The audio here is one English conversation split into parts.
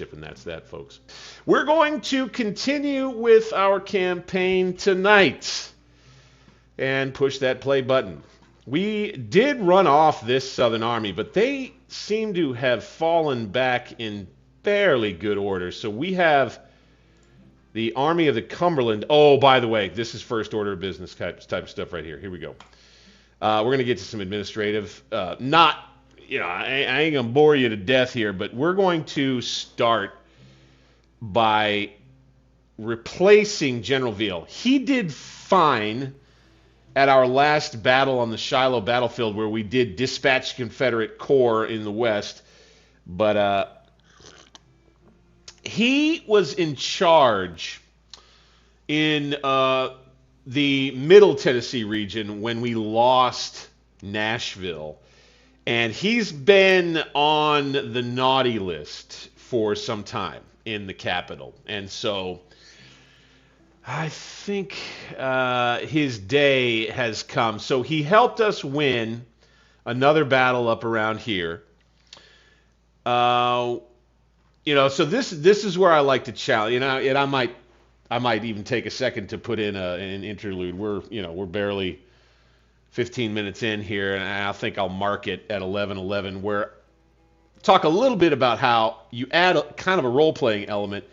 And that's that, folks. We're going to continue with our campaign tonight and push that play button. We did run off this Southern Army, but they seem to have fallen back in fairly good order. So we have the Army of the Cumberland. Oh, by the way, this is first order of business type of stuff right here. Here we go. We're going to get to some administrative, I ain't going to bore you to death here, but we're going to start by replacing General Veal. He did fine at our last battle on the Shiloh battlefield where we did dispatch Confederate corps in the west, but he was in charge in the Middle Tennessee region when we lost Nashville. And he's been on the naughty list for some time in the capital. And so I think his day has come. So he helped us win another battle up around here. So this is where I like to challenge. And I might even take a second to put in an interlude. We're barely 15 minutes in here, and I think I'll mark it at 11:11, where talk a little bit about how you add kind of a role-playing element.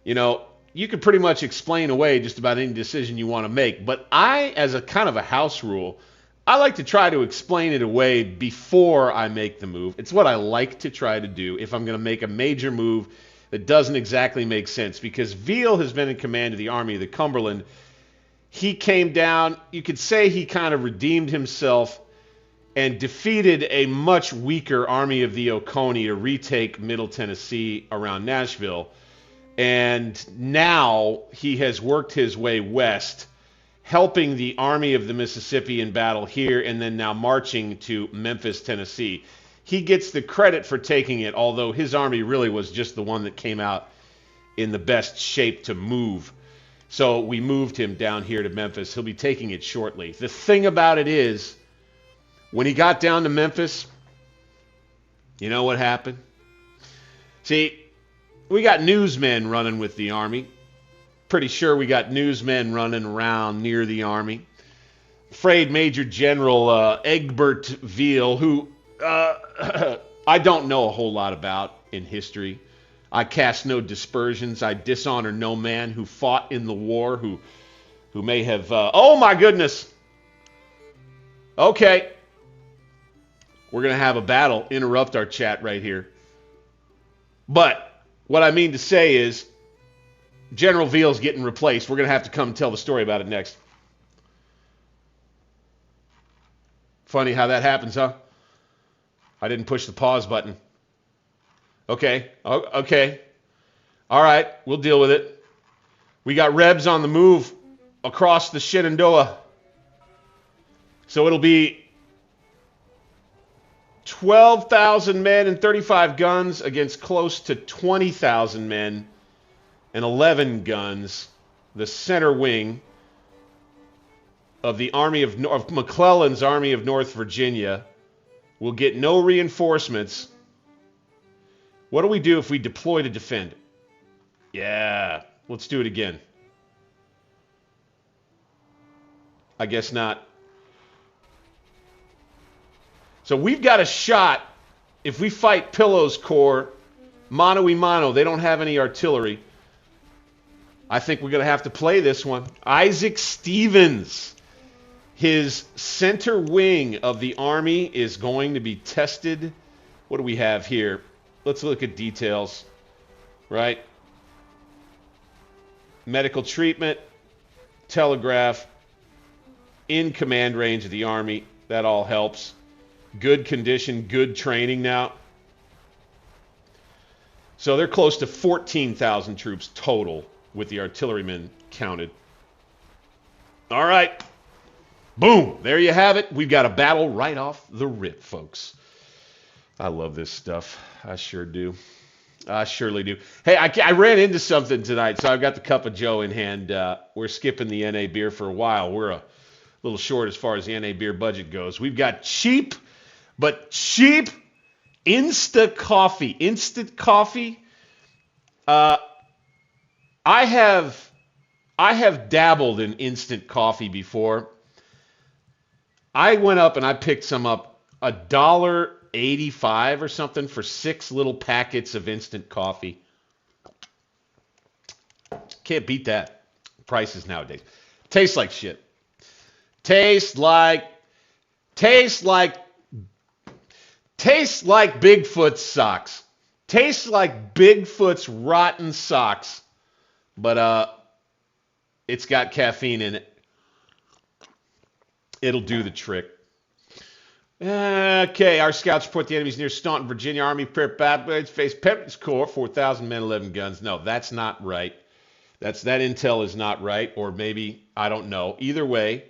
You could pretty much explain away just about any decision you want to make, but I, as a kind of a house rule, I like to try to explain it away before I make the move. It's what I like to try to do if I'm going to make a major move that doesn't exactly make sense, because Veal has been in command of the Army of the Cumberland. He came down, you could say he kind of redeemed himself and defeated a much weaker Army of the Oconee to retake Middle Tennessee around Nashville. And now he has worked his way west, helping the Army of the Mississippi in battle here, and then now marching to Memphis, Tennessee. He gets the credit for taking it, although his army really was just the one that came out in the best shape to move. So we moved him down here to Memphis. He'll be taking it shortly. The thing about it is, when he got down to Memphis, you know what happened? See, we got newsmen running with the army. Pretty sure we got newsmen running around near the army. Afraid Major General Egbert Veal, who I don't know a whole lot about in history. I cast no dispersions. I dishonor no man who fought in the war, who may have... oh, my goodness. Okay. We're going to have a battle interrupt our chat right here. But what I mean to say is General Veal's getting replaced. We're going to have to come tell the story about it next. Funny how that happens, huh? I didn't push the pause button. Okay. Okay. All right. We'll deal with it. We got Rebs on the move across the Shenandoah. So it'll be 12,000 men and 35 guns against close to 20,000 men and 11 guns. The center wing of the Army of McClellan's Army of North Virginia will get no reinforcements. What do we do if we deploy to defend? Yeah, let's do it again. I guess not. So we've got a shot if we fight Pillow's Corps, mano a mano. They don't have any artillery. I think we're going to have to play this one. Isaac Stevens, his center wing of the Army is going to be tested. What do we have here? Let's look at details, right? Medical treatment, telegraph, in command range of the Army. That all helps. Good condition, good training now. So they're close to 14,000 troops total with the artillerymen counted. All right. Boom. There you have it. We've got a battle right off the rip, folks. I love this stuff. I sure do. I surely do. Hey, I ran into something tonight, so I've got the cup of joe in hand. We're skipping the NA beer for a while. We're a little short as far as the NA beer budget goes. We've got cheap Insta coffee. Instant coffee Uh, I have I have dabbled in instant coffee before. I went up and I picked some up $1.85 or something for 6 little packets of instant coffee. Can't beat that. Prices nowadays. Tastes like shit. Tastes like tastes like tastes like Bigfoot's socks. Tastes like Bigfoot's rotten socks. But it's got caffeine in it. It'll do the trick. Okay, our scouts report the enemy's near Staunton, Virginia. Army prepared bad blades face Pepper's Corps, 4,000 men, 11 guns. No, that's not right. That intel is not right, or maybe I don't know. Either way,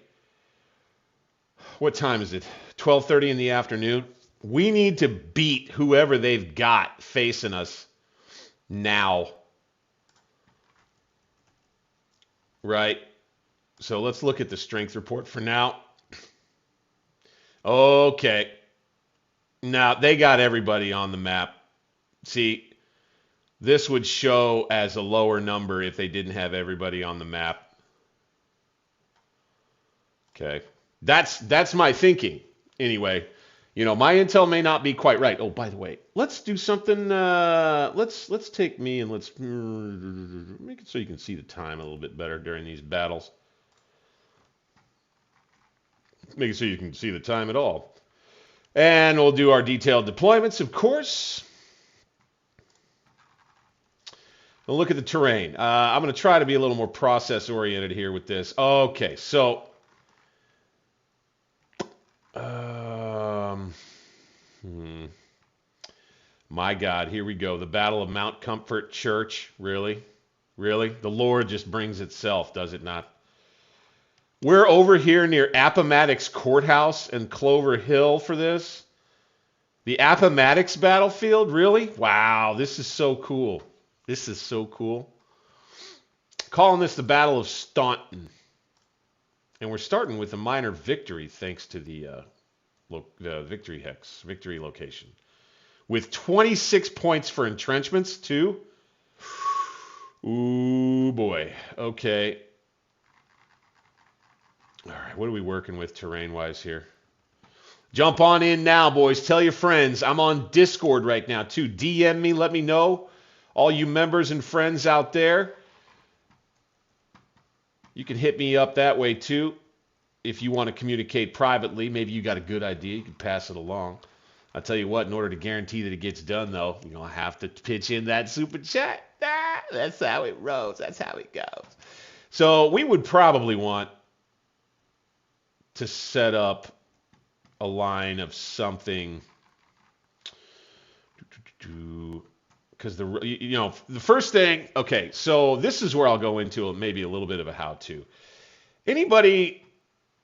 what time is it? 12:30 in the afternoon. We need to beat whoever they've got facing us now. Right? So let's look at the strength report for now. Okay. Now, they got everybody on the map. See, this would show as a lower number if they didn't have everybody on the map. Okay. That's my thinking. Anyway, my intel may not be quite right. Oh, by the way, let's do something. Let's take me and let's make it so you can see the time a little bit better during these battles. Make it so you can see the time at all. And we'll do our detailed deployments, of course. We'll look at the terrain. I'm going to try to be a little more process-oriented here with this. Okay, so... my God, here we go. The Battle of Mount Comfort Church. Really? Really? The Lord just brings itself, does it not? We're over here near Appomattox Courthouse and Clover Hill for this. The Appomattox battlefield? Really? Wow, this is so cool. This is so cool. Calling this the Battle of Staunton. And we're starting with a minor victory thanks to the victory hex, victory location. With 26 points for entrenchments, too. Ooh, boy. Okay. All right, what are we working with terrain-wise here? Jump on in now, boys. Tell your friends. I'm on Discord right now, too. DM me. Let me know. All you members and friends out there. You can hit me up that way, too. If you want to communicate privately, maybe you got a good idea. You can pass it along. I'll tell you what, in order to guarantee that it gets done, though, you're going to have to pitch in that super chat. That's how it rolls. That's how it goes. So we would probably want to set up a line of something, because the first thing, okay, so this is where I'll go into maybe a little bit of a how-to. Anybody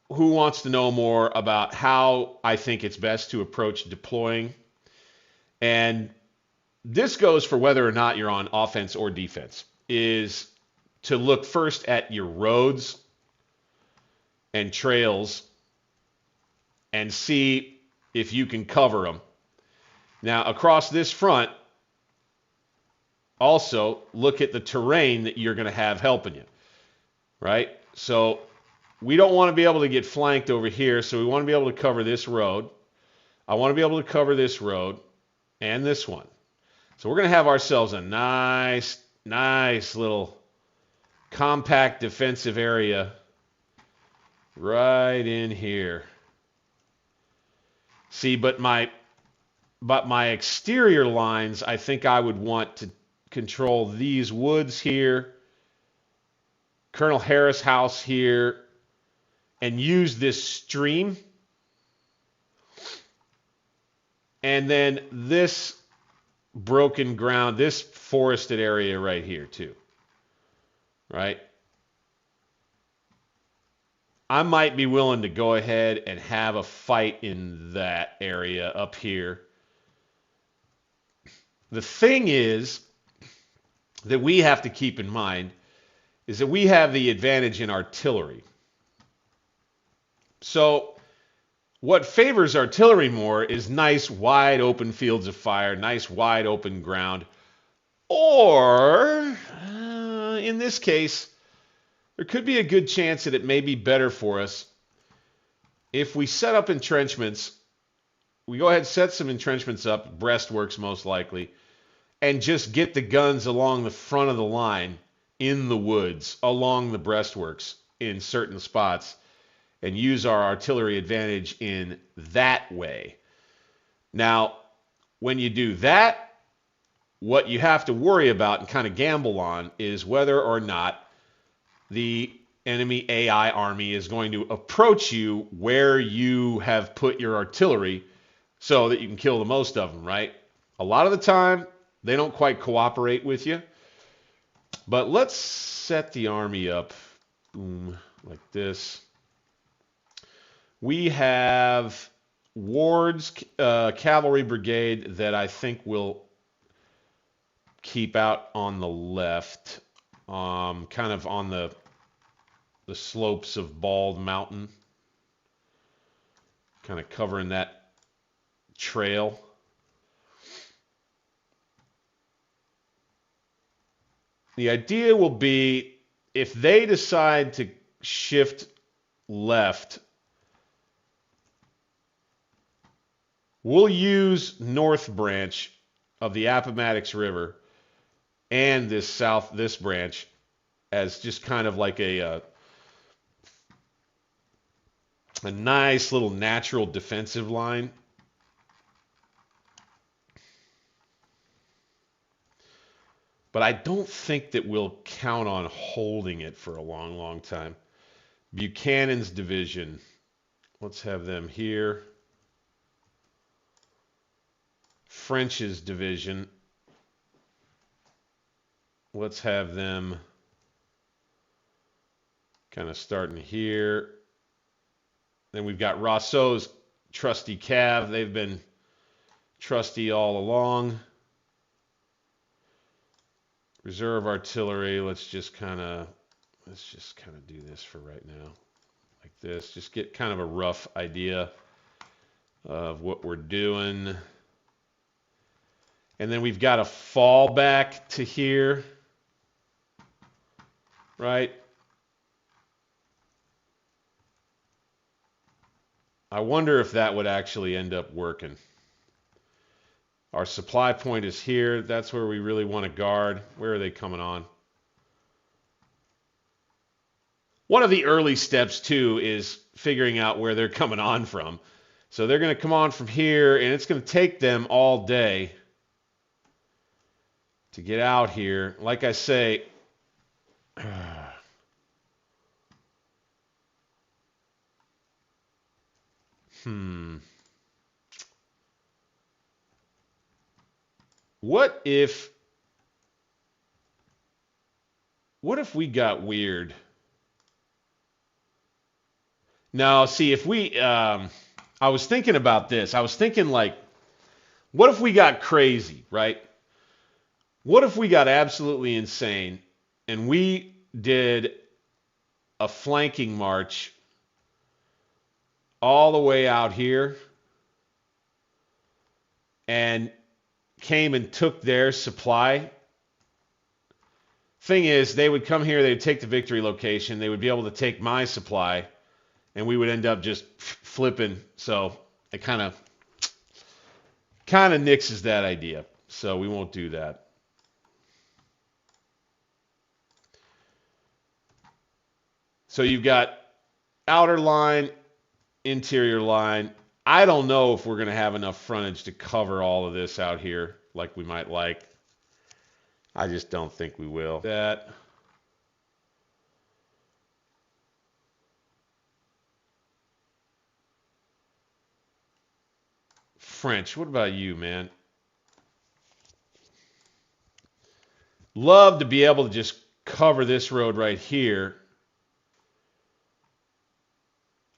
who wants to know more about how I think it's best to approach deploying, and this goes for whether or not you're on offense or defense, is to look first at your roads and trails and see if you can cover them. Now, across this front, also look at the terrain that you're going to have helping you, right? So we don't want to be able to get flanked over here, so we want to be able to cover this road. I want to be able to cover this road and this one. So we're going to have ourselves a nice little compact defensive area right in here. See, but my exterior lines, I think I would want to control these woods here, Colonel Harris House here, and use this stream. And then this broken ground, this forested area right here too. Right? I might be willing to go ahead and have a fight in that area up here. The thing is that we have to keep in mind is that we have the advantage in artillery. So what favors artillery more is nice wide open fields of fire, nice wide open ground, Or, in this case, there could be a good chance that it may be better for us if we set up entrenchments. We go ahead and set some entrenchments up, breastworks most likely, and just get the guns along the front of the line in the woods, along the breastworks in certain spots, and use our artillery advantage in that way. Now, when you do that, what you have to worry about and kind of gamble on is whether or not the enemy AI army is going to approach you where you have put your artillery so that you can kill the most of them, right? A lot of the time, they don't quite cooperate with you. But let's set the army up like this. We have Ward's cavalry brigade that I think will keep out on the left, kind of on the slopes of Bald Mountain, kind of covering that trail. The idea will be if they decide to shift left, we'll use North Branch of the Appomattox River and this branch as just kind of like a nice little natural defensive line. But I don't think that we'll count on holding it for a long, long time. Buchanan's division. Let's have them here. French's division. Let's have them kind of starting here. Then we've got Rousseau's trusty cav. They've been trusty all along. Reserve artillery. Let's just kind of do this for right now, like this. Just get kind of a rough idea of what we're doing. And then we've got a fallback to here, right? I wonder if that would actually end up working. Our supply point is here. That's where we really want to guard. Where are they coming on? One of the early steps, too, is figuring out where they're coming on from. So they're going to come on from here, and it's going to take them all day to get out here. Like I say, What if we got weird? Now, see, if we, I was thinking about this. I was thinking, like, what if we got crazy, right? What if we got absolutely insane and we did a flanking march all the way out here and came and took their supply? Thing is, they would come here, they would take the victory location, they would be able to take my supply, and we would end up just flipping. So it kind of nixes that idea. So we won't do that. So you've got outer line, interior line. I don't know if we're going to have enough frontage to cover all of this out here like we might like. I just don't think we will. That. French, what about you, man? Love to be able to just cover this road right here.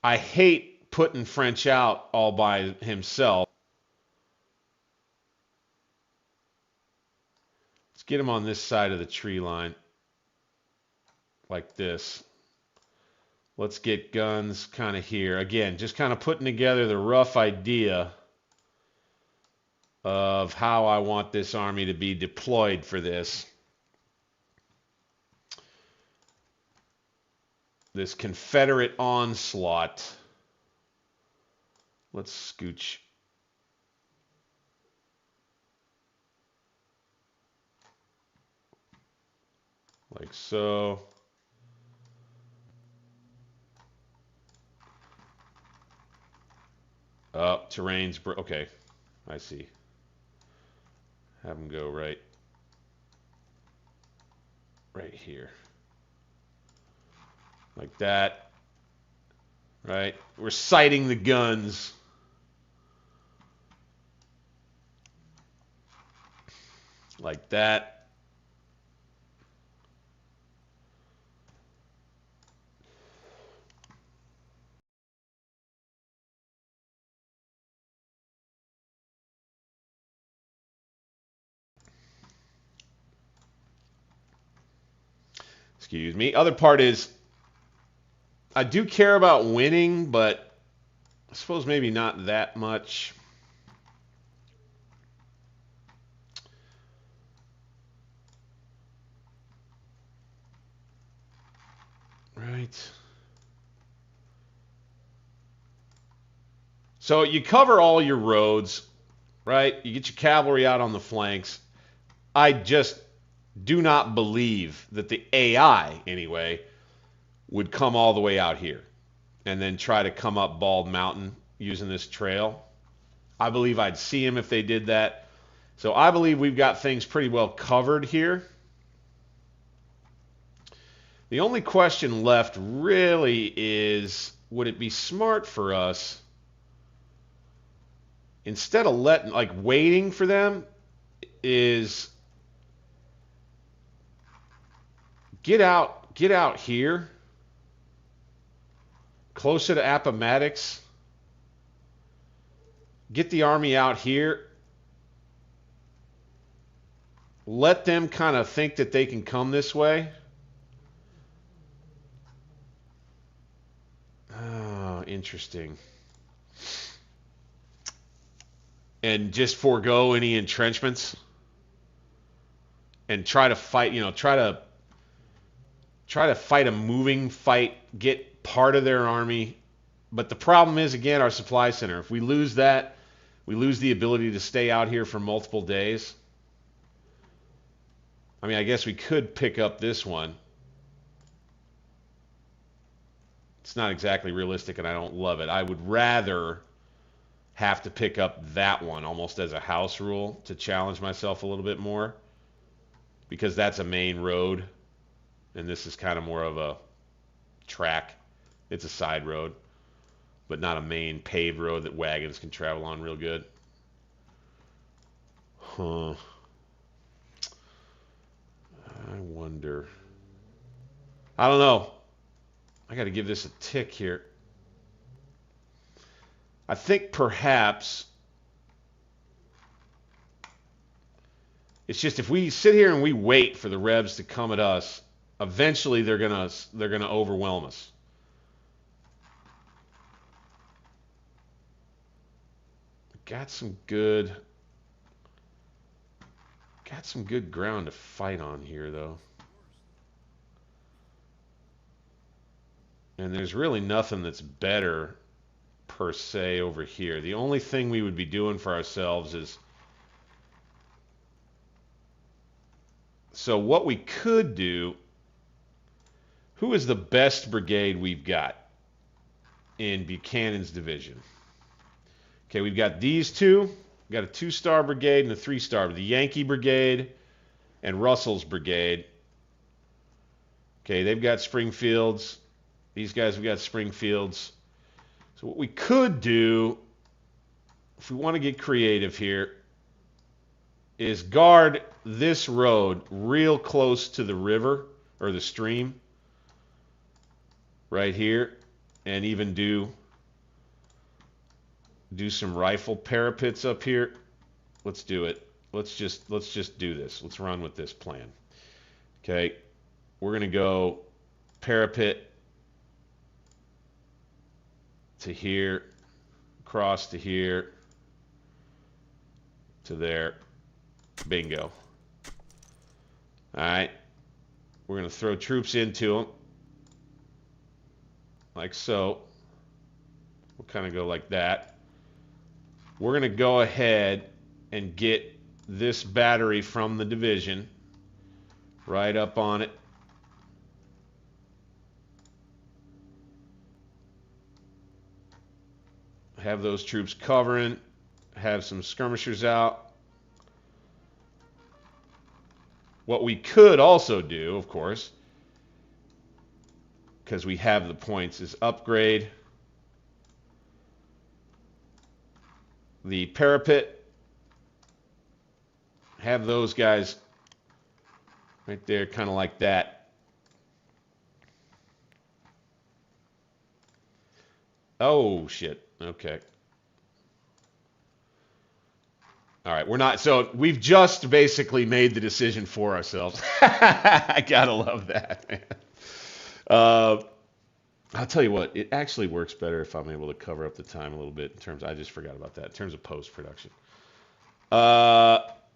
I hate putting French out all by himself. Let's get him on this side of the tree line, like this. Let's get guns kind of here. Again, just kind of putting together the rough idea of how I want this army to be deployed for this. This Confederate onslaught. Let's scooch. Like so. Oh, terrain's okay. I see. Have them go right here. Like that. Right? We're sighting the guns. Like that. Excuse me. Other part is I do care about winning, but I suppose maybe not that much. Right. So you cover all your roads, right? You get your cavalry out on the flanks. I just do not believe that the AI, anyway, would come all the way out here and then try to come up Bald Mountain using this trail. I believe I'd see him if they did that. So I believe we've got things pretty well covered here. The only question left really is, would it be smart for us, instead of waiting for them, is get out here, closer to Appomattox, get the army out here, let them kind of think that they can come this way. Oh, interesting. And just forego any entrenchments and try to fight, try to fight a moving fight, get part of their army. But the problem is, again, our supply center. If we lose that, we lose the ability to stay out here for multiple days. I mean, I guess we could pick up this one. It's not exactly realistic, and I don't love it. I would rather have to pick up that one almost as a house rule to challenge myself a little bit more, because that's a main road, and this is kind of more of a track. It's a side road, but not a main paved road that wagons can travel on real good. Huh. I wonder. I don't know. I got to give this a tick here. I think perhaps it's just, if we sit here and we wait for the Rebs to come at us, eventually they're gonna overwhelm us. Got some good ground to fight on here, though. And there's really nothing that's better per se over here. The only thing we would be doing for ourselves is, so what we could do, who is the best brigade we've got in Buchanan's division? Okay, we've got these two. We've got a 2-star brigade and a 3-star. The Yankee Brigade and Russell's Brigade. Okay, they've got Springfields. These guys have got Springfields. So what we could do, if we want to get creative here, is guard this road real close to the river or the stream right here, and even do some rifle parapets up here. Let's do it. Let's just do this. Let's run with this plan. Okay, we're going to go parapet to here, across to here, to there. Bingo. All right. We're going to throw troops into them. Like so. We'll kind of go like that. We're going to go ahead and get this battery from the division right up on it. Have those troops covering. Have some skirmishers out. What we could also do, of course, because we have the points, is upgrade the parapet. Have those guys right there, kind of like that. Oh, shit. Okay. All right, we're not. So we've just basically made the decision for ourselves. I gotta love that, man. I'll tell you what, it actually works better if I'm able to cover up the time a little bit in terms. I just forgot about that in terms of post-production.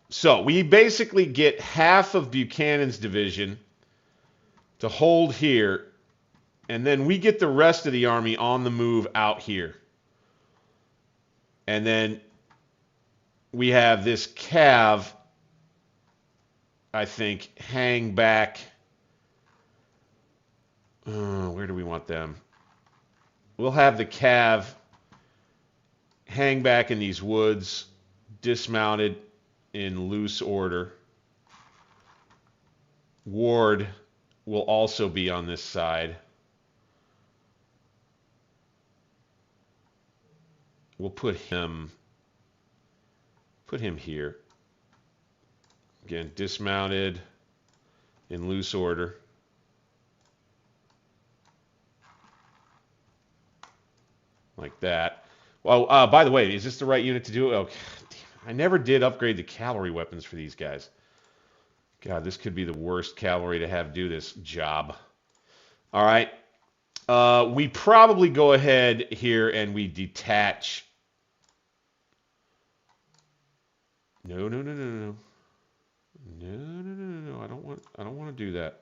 So we basically get half of Buchanan's division to hold here, and then we get the rest of the army on the move out here. And then we have this cav, I think, hang back. Where do we want them? We'll have the cav hang back in these woods, dismounted in loose order. Ward will also be on this side. We'll put him here. Again, dismounted in loose order. Like that. Well, by the way, is this the right unit to do it? Oh, God, damn, I never did upgrade the cavalry weapons for these guys. God, this could be the worst cavalry to have do this job. All right. We probably go ahead here and we detach. No. No. I don't want to do that.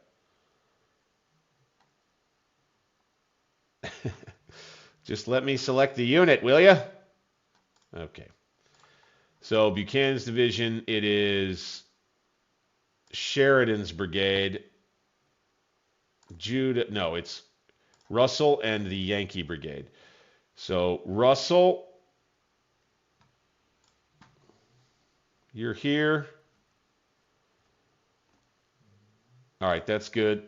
Just let me select the unit, will you? Okay. So Buchanan's division, it is Sheridan's brigade. It's Russell and the Yankee brigade. So Russell, you're here. All right, that's good.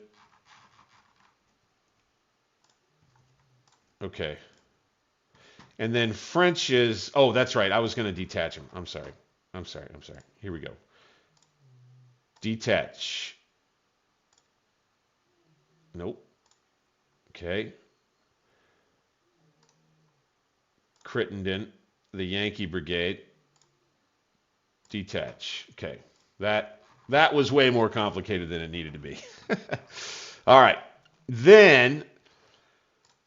Okay. And then French is, oh, that's right. I was going to detach him. I'm sorry. Here we go. Detach. Nope. Okay. Crittenden, the Yankee brigade. Detach. Okay. That was way more complicated than it needed to be. All right. Then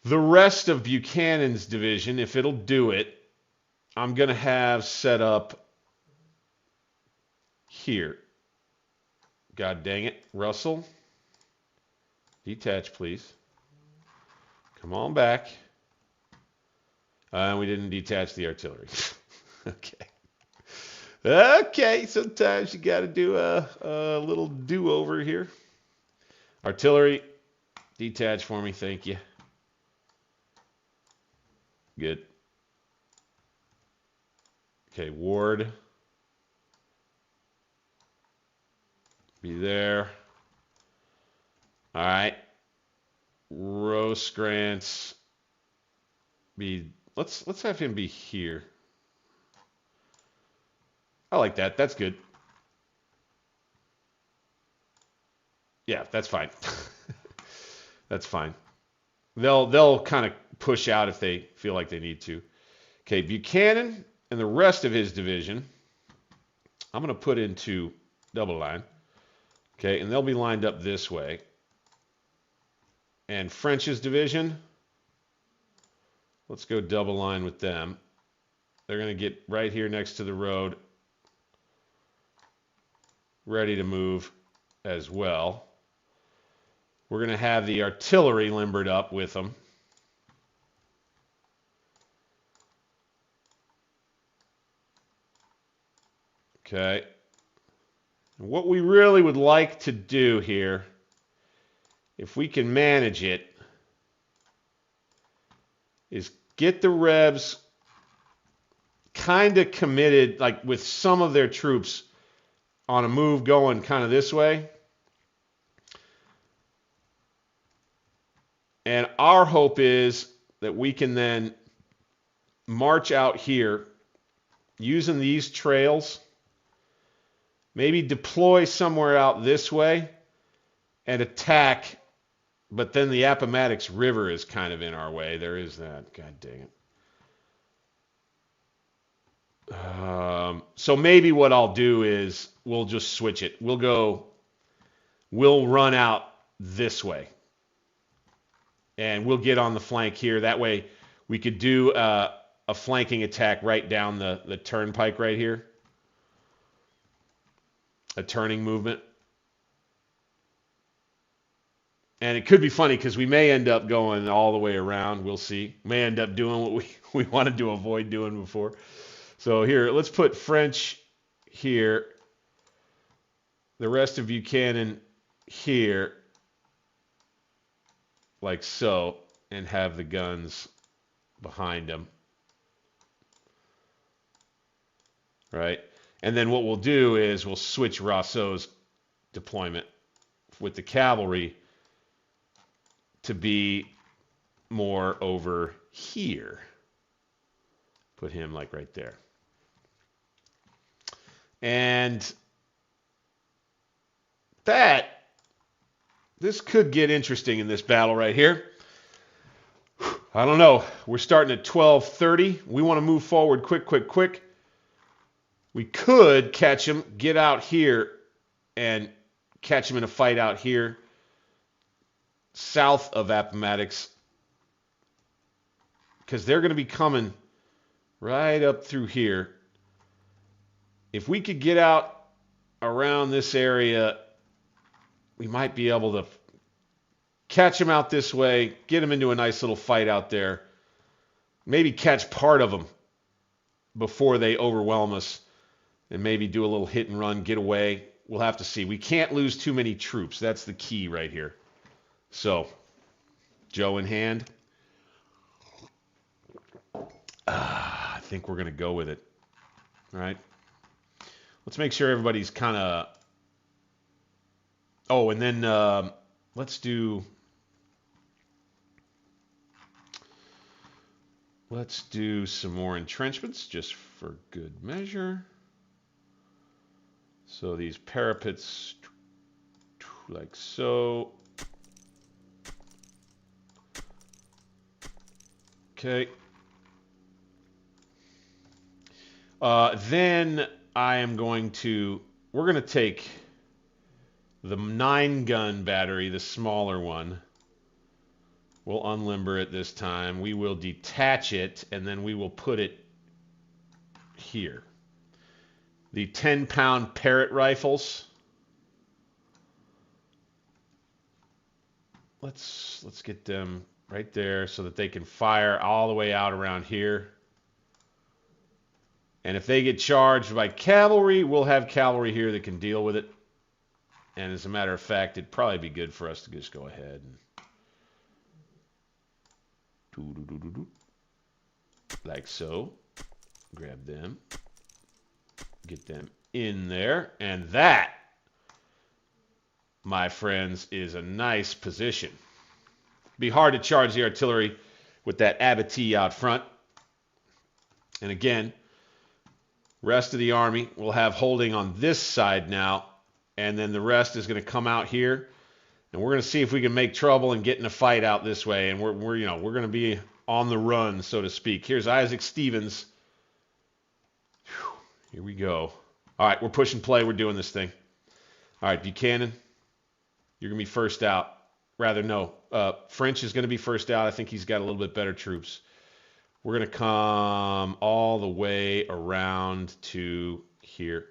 the rest of Buchanan's division, if it'll do it, I'm going to have set up here. God dang it. Russell, detach, please. Come on back. We didn't detach the artillery. Okay. Okay, sometimes you got to do a little do-over here. Artillery, detach for me, thank you. Good. Okay, Ward. Be there. All right. Rosecrans. Let's have him be here. I like that. That's good. Yeah, that's fine. That's fine. They'll kind of push out if they feel like they need to. Okay, Buchanan and the rest of his division, I'm going to put into double line. Okay, and they'll be lined up this way. And French's division, let's go double line with them. They're going to get right here next to the road. ready to move as well. We're going to have the artillery limbered up with them. Okay. And what we really would like to do here, if we can manage it, is get the Rebs kind of committed, like with some of their troops on a move going kind of this way. And our hope is that we can then march out here using these trails, maybe deploy somewhere out this way and attack, but then the Appomattox River is kind of in our way. There is that. God dang it. So maybe what I'll do is we'll just switch it. We'll run out this way. And we'll get on the flank here. That way we could do a flanking attack right down the turnpike right here. A turning movement. And it could be funny because we may end up going all the way around. We'll see. May end up doing what we wanted to avoid doing before. So here, let's put French here. The rest of Buchanan here. Like so, and have the guns behind them. Right? And then what we'll do is we'll switch Rousseau's deployment with the cavalry to be more over here. Put him like right there. And this could get interesting in this battle right here. I don't know. We're starting at 12:30. We want to move forward quick. We could catch him, get out here, and catch him in a fight out here south of Appomattox, because they're going to be coming right up through here. If we could get out around this area, we might be able to catch him out this way, get him into a nice little fight out there, maybe catch part of them before they overwhelm us, and maybe do a little hit and run, get away. We'll have to see. We can't lose too many troops. That's the key right here. So, Joe in hand. I think we're going to go with it. All right. Let's make sure everybody's kind of... Oh, and then let's do some more entrenchments just for good measure. So these parapets like so. Okay. Then we're going to take the 9-gun battery, the smaller one. We'll unlimber it this time. We will detach it, and then we will put it here. The 10-pound Parrott rifles. Let's get them right there so that they can fire all the way out around here. And if they get charged by cavalry, we'll have cavalry here that can deal with it. And as a matter of fact, it'd probably be good for us to just go ahead and like so. Grab them. Get them in there. And that, my friends, is a nice position. It'd be hard to charge the artillery with that abattis out front. And again, rest of the army will have holding on this side now. And then the rest is going to come out here, and we're going to see if we can make trouble and get in a fight out this way. And we're going to be on the run, so to speak. Here's Isaac Stevens. Whew, here we go. All right, we're pushing play. We're doing this thing. All right, Buchanan, you're going to be first out. Rather, no. French is going to be first out. I think he's got a little bit better troops. We're going to come all the way around to here.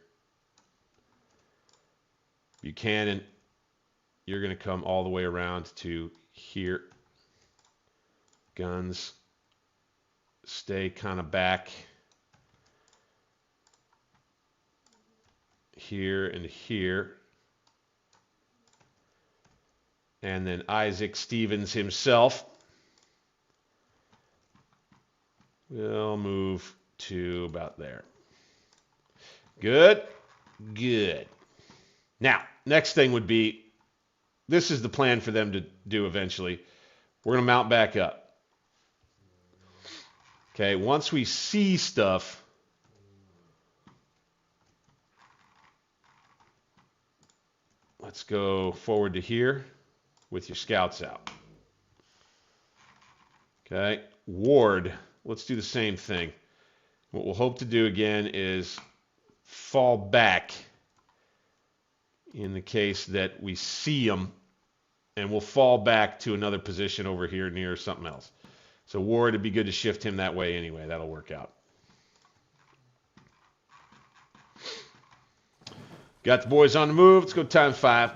Buchanan, you're going to come all the way around to here. Guns, stay kind of back here and here. And then Isaac Stevens himself will move to about there. Good. Good. Now, next thing would be, this is the plan for them to do eventually. We're going to mount back up. Okay, once we see stuff, let's go forward to here with your scouts out. Okay, Ward, let's do the same thing. What we'll hope to do again is fall back in the case that we see them, and we'll fall back to another position over here near something else. So Ward, it'd be good to shift him that way anyway. That'll work out. Got the boys on the move. Let's go times 5.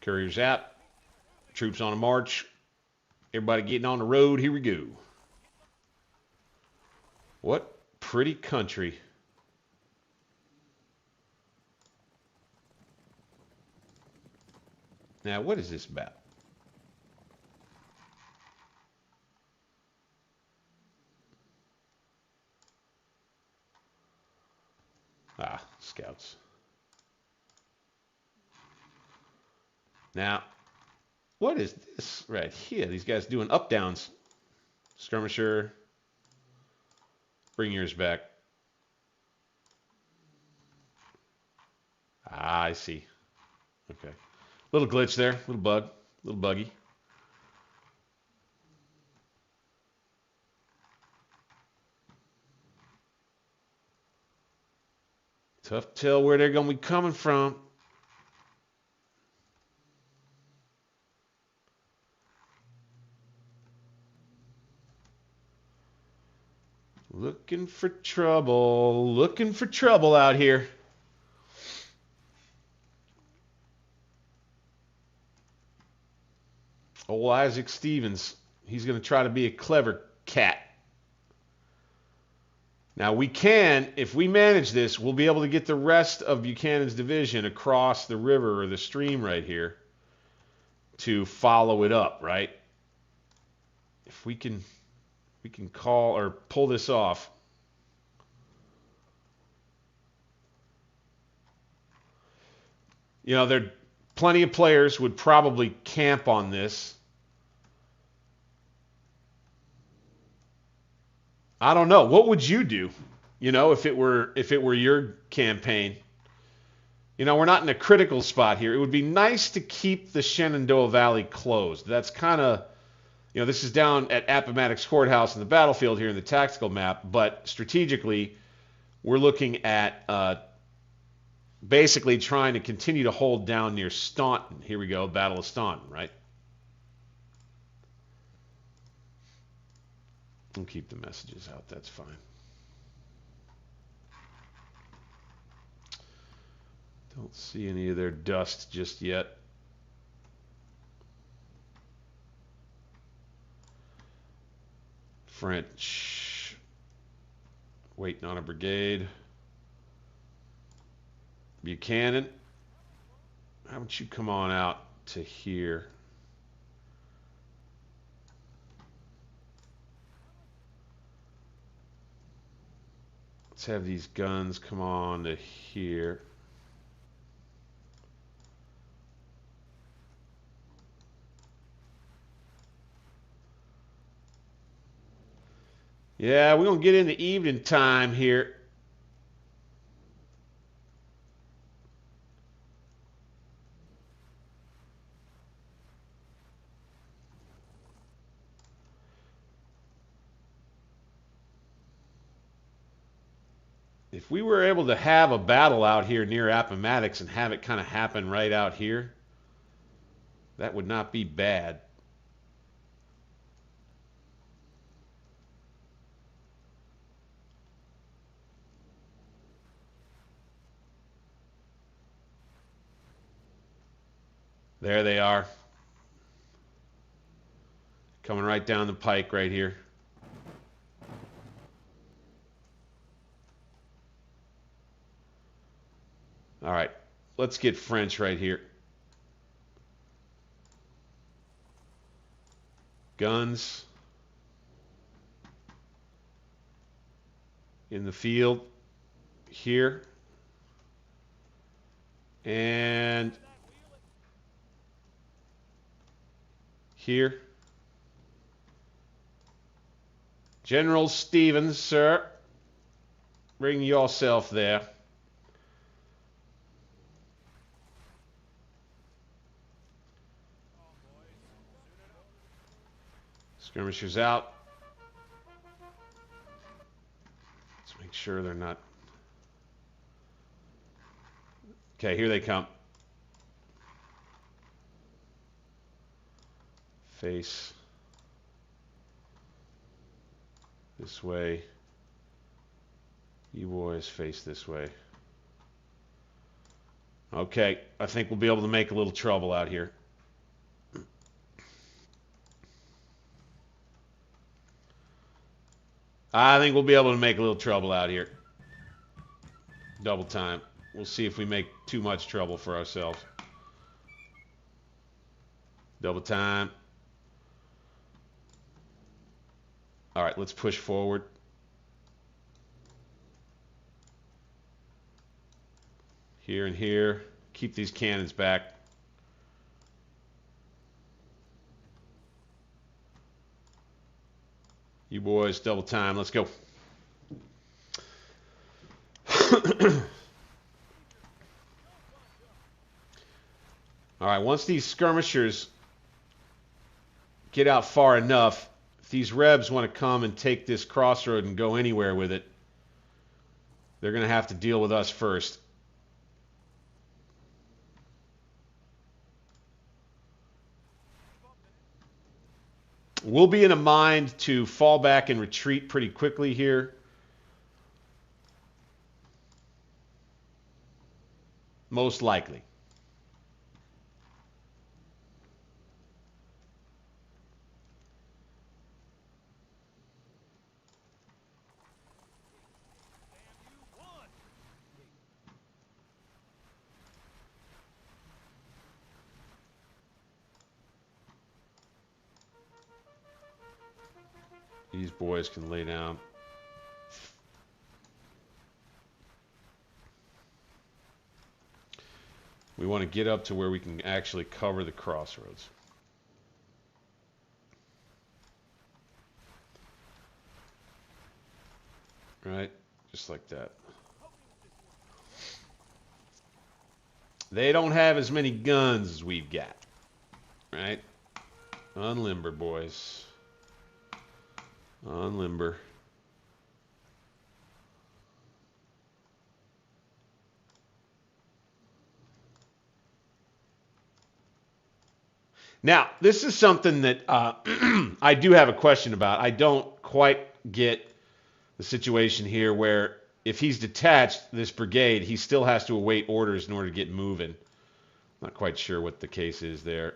Courier's out. Troops on a march. Everybody getting on the road. Here we go. What pretty country. Now, what is this about? Ah, scouts. Now, what is this right here? These guys doing up downs. Skirmisher. Bring yours back. Ah, I see. Okay. Little glitch there. Little bug. Little buggy. Tough to tell where they're going to be coming from. Looking for trouble. Looking for trouble out here. Old Isaac Stevens. He's going to try to be a clever cat. Now we can, if we manage this, we'll be able to get the rest of Buchanan's division across the river or the stream right here to follow it up, right? If we can call or pull this off. You know, there plenty of players would probably camp on this. I don't know. What would you do? You know, if it were your campaign. You know, we're not in a critical spot here. It would be nice to keep the Shenandoah Valley closed. That's kind of, you know, this is down at Appomattox Courthouse in the battlefield here in the tactical map, but strategically, we're looking at basically trying to continue to hold down near Staunton. Here we go, Battle of Staunton, right? We'll keep the messages out, that's fine. Don't see any of their dust just yet. French. Waiting on a brigade. Buchanan. How about you come on out to here? Let's have these guns come on to here. Yeah, we're going to get into evening time here. If we were able to have a battle out here near Appomattox and have it kind of happen right out here, that would not be bad. There they are. Coming right down the pike right here. All right, let's get French right here. Guns in the field here. And here. General Stevens, sir. Bring yourself there. Skirmishers out. Let's make sure they're not. Okay, here they come. Face this way. You boys face this way. Okay, I think we'll be able to make a little trouble out here. I think we'll be able to make a little trouble out here. Double time. We'll see if we make too much trouble for ourselves. Double time. All right, let's push forward. Here and here. Keep these cannons back. You boys, double time. Let's go. All right, once these skirmishers get out far enough, if these Rebs want to come and take this crossroad and go anywhere with it, they're going to have to deal with us first. We'll be in a mind to fall back and retreat pretty quickly here. Most likely. These boys can lay down. We want to get up to where we can actually cover the crossroads. Right? Just like that. They don't have as many guns as we've got. Right? Unlimber, boys. Unlimber. Now, this is something that I do have a question about. I don't quite get the situation here where if he's detached, this brigade, he still has to await orders in order to get moving. Not quite sure what the case is there.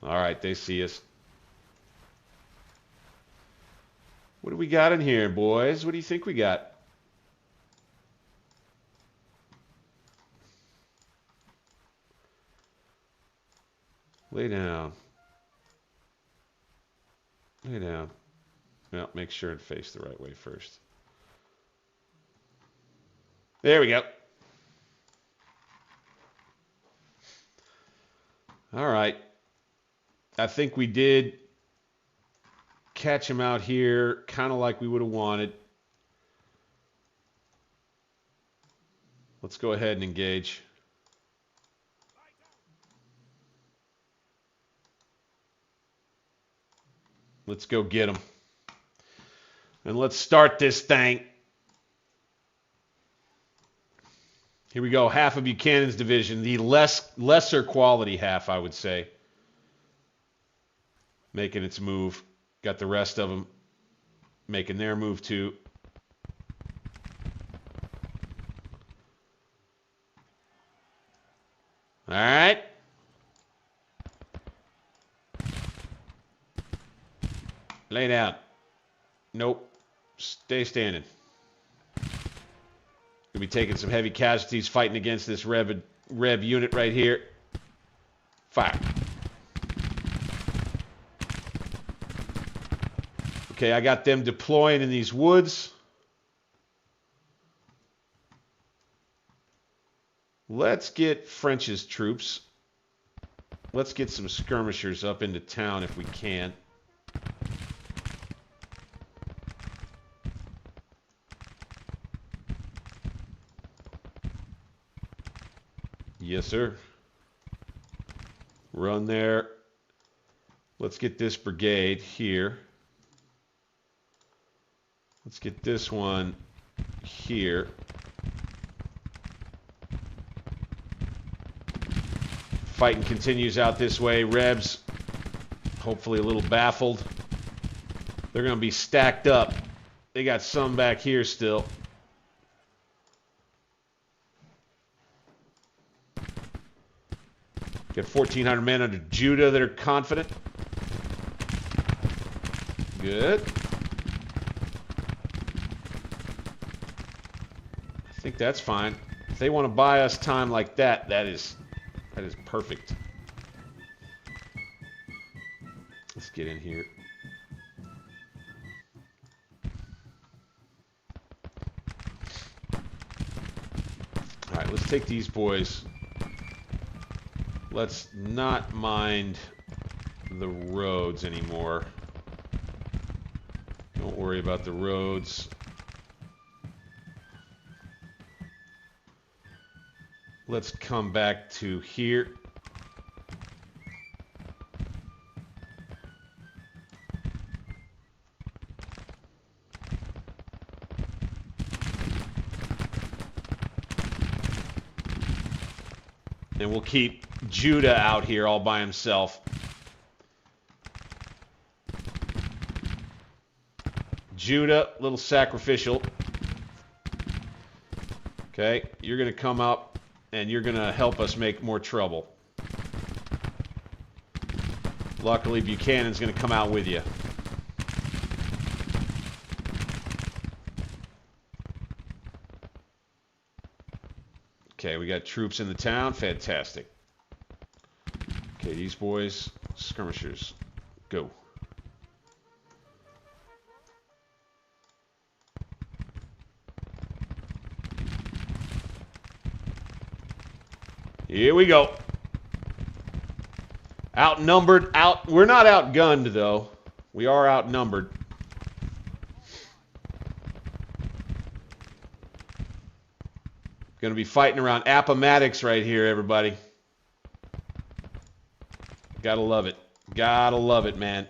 All right, they see us. What do we got in here, boys? What do you think we got? Lay down. Lay down. Well, make sure and face the right way first. There we go. All right. I think we did catch him out here kind of like we would have wanted. Let's go ahead and engage. Let's go get him. And let's start this thing. Here we go. Half of Buchanan's division. The lesser quality half, I would say. Making its move. Got the rest of them making their move too. All right. Lay down. Nope. Stay standing. Gonna be taking some heavy casualties fighting against this Reb unit right here. Fire. Okay, I got them deploying in these woods. Let's get French's troops. Let's get some skirmishers up into town if we can. Yes, sir. Run there. Let's get this brigade here. Let's get this one here. Fighting continues out this way. Rebs, hopefully a little baffled. They're going to be stacked up. They got some back here still. Got 1,400 men under Judah that are confident. Good. I think that's fine. If they want to buy us time like that, that is perfect. Let's get in here. All right, let's take these boys. Let's not mind the roads anymore. Don't worry about the roads. Let's come back to here. And we'll keep Judah out here all by himself. Judah, little sacrificial. Okay, you're going to come up and you're going to help us make more trouble. Luckily, Buchanan's going to come out with you. Okay, we got troops in the town. Fantastic. Okay, these boys, skirmishers, go. Here we go. Outnumbered, we're not outgunned though. We are outnumbered. Going to be fighting around Appomattox right here, everybody. Gotta love it. Gotta love it, man.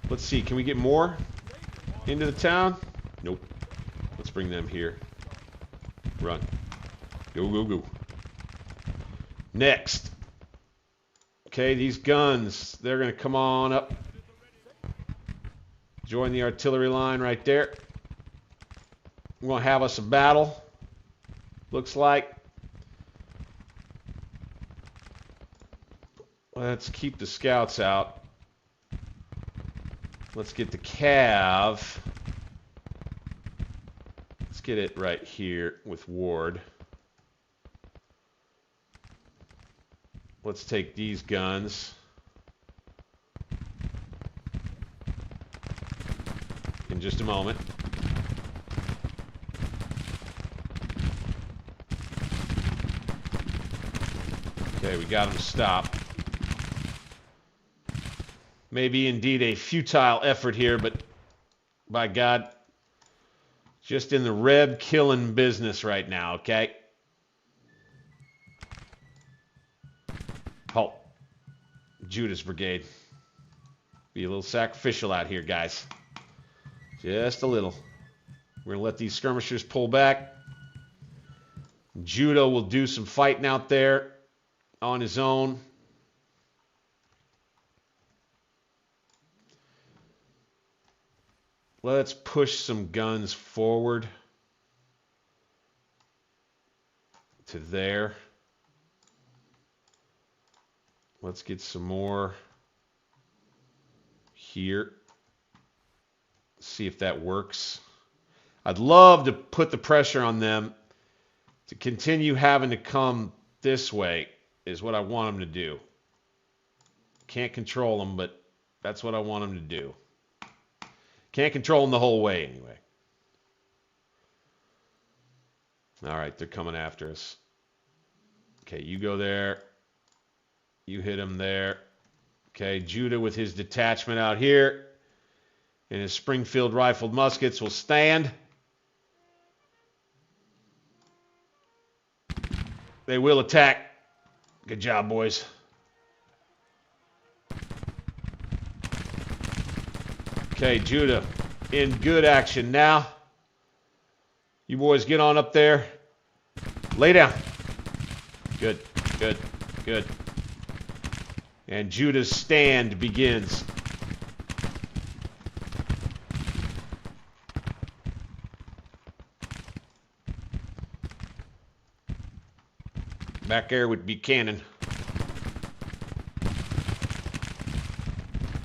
Let's see, can we get more into the town? Nope. Let's bring them here. Run. Go, go, go. Next. Okay, these guns, they're going to come on up. Join the artillery line right there. We're going to have us a battle. Looks like. Let's keep the scouts out. Let's get the cav. Let's get it right here with Ward. Let's take these guns. In just a moment. Okay, we got them stopped. Maybe indeed a futile effort here, but by God, just in the Reb killing business right now, okay? Halt. Judah's brigade. Be a little sacrificial out here, guys. Just a little. We're going to let these skirmishers pull back. Judah will do some fighting out there on his own. Let's push some guns forward. to there. Let's get some more here. See if that works. I'd love to put the pressure on them to continue having to come this way is what I want them to do. Can't control them, but that's what I want them to do. Can't control them the whole way anyway. All right, they're coming after us. Okay, you go there. You hit him there. Okay, Judah with his detachment out here and his Springfield rifled muskets will stand. They will attack. Good job, boys. Okay, Judah in good action now. You boys get on up there. Lay down. Good, good, good. And Judah's stand begins. Back there with Buchanan.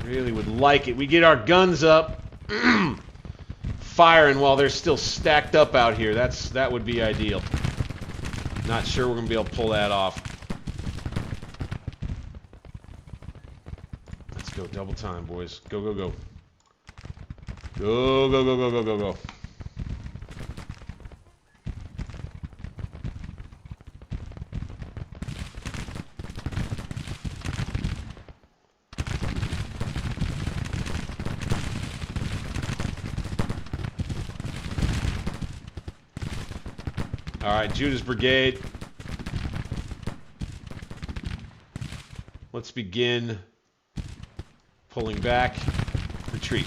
Really would like it. We get our guns up, firing while they're still stacked up out here. That would be ideal. Not sure we're gonna be able to pull that off. Let's go double time, boys. Go, go, go. Go, go, go, go, go, go, go. All right, Judah's brigade. Let's begin pulling back. Retreat.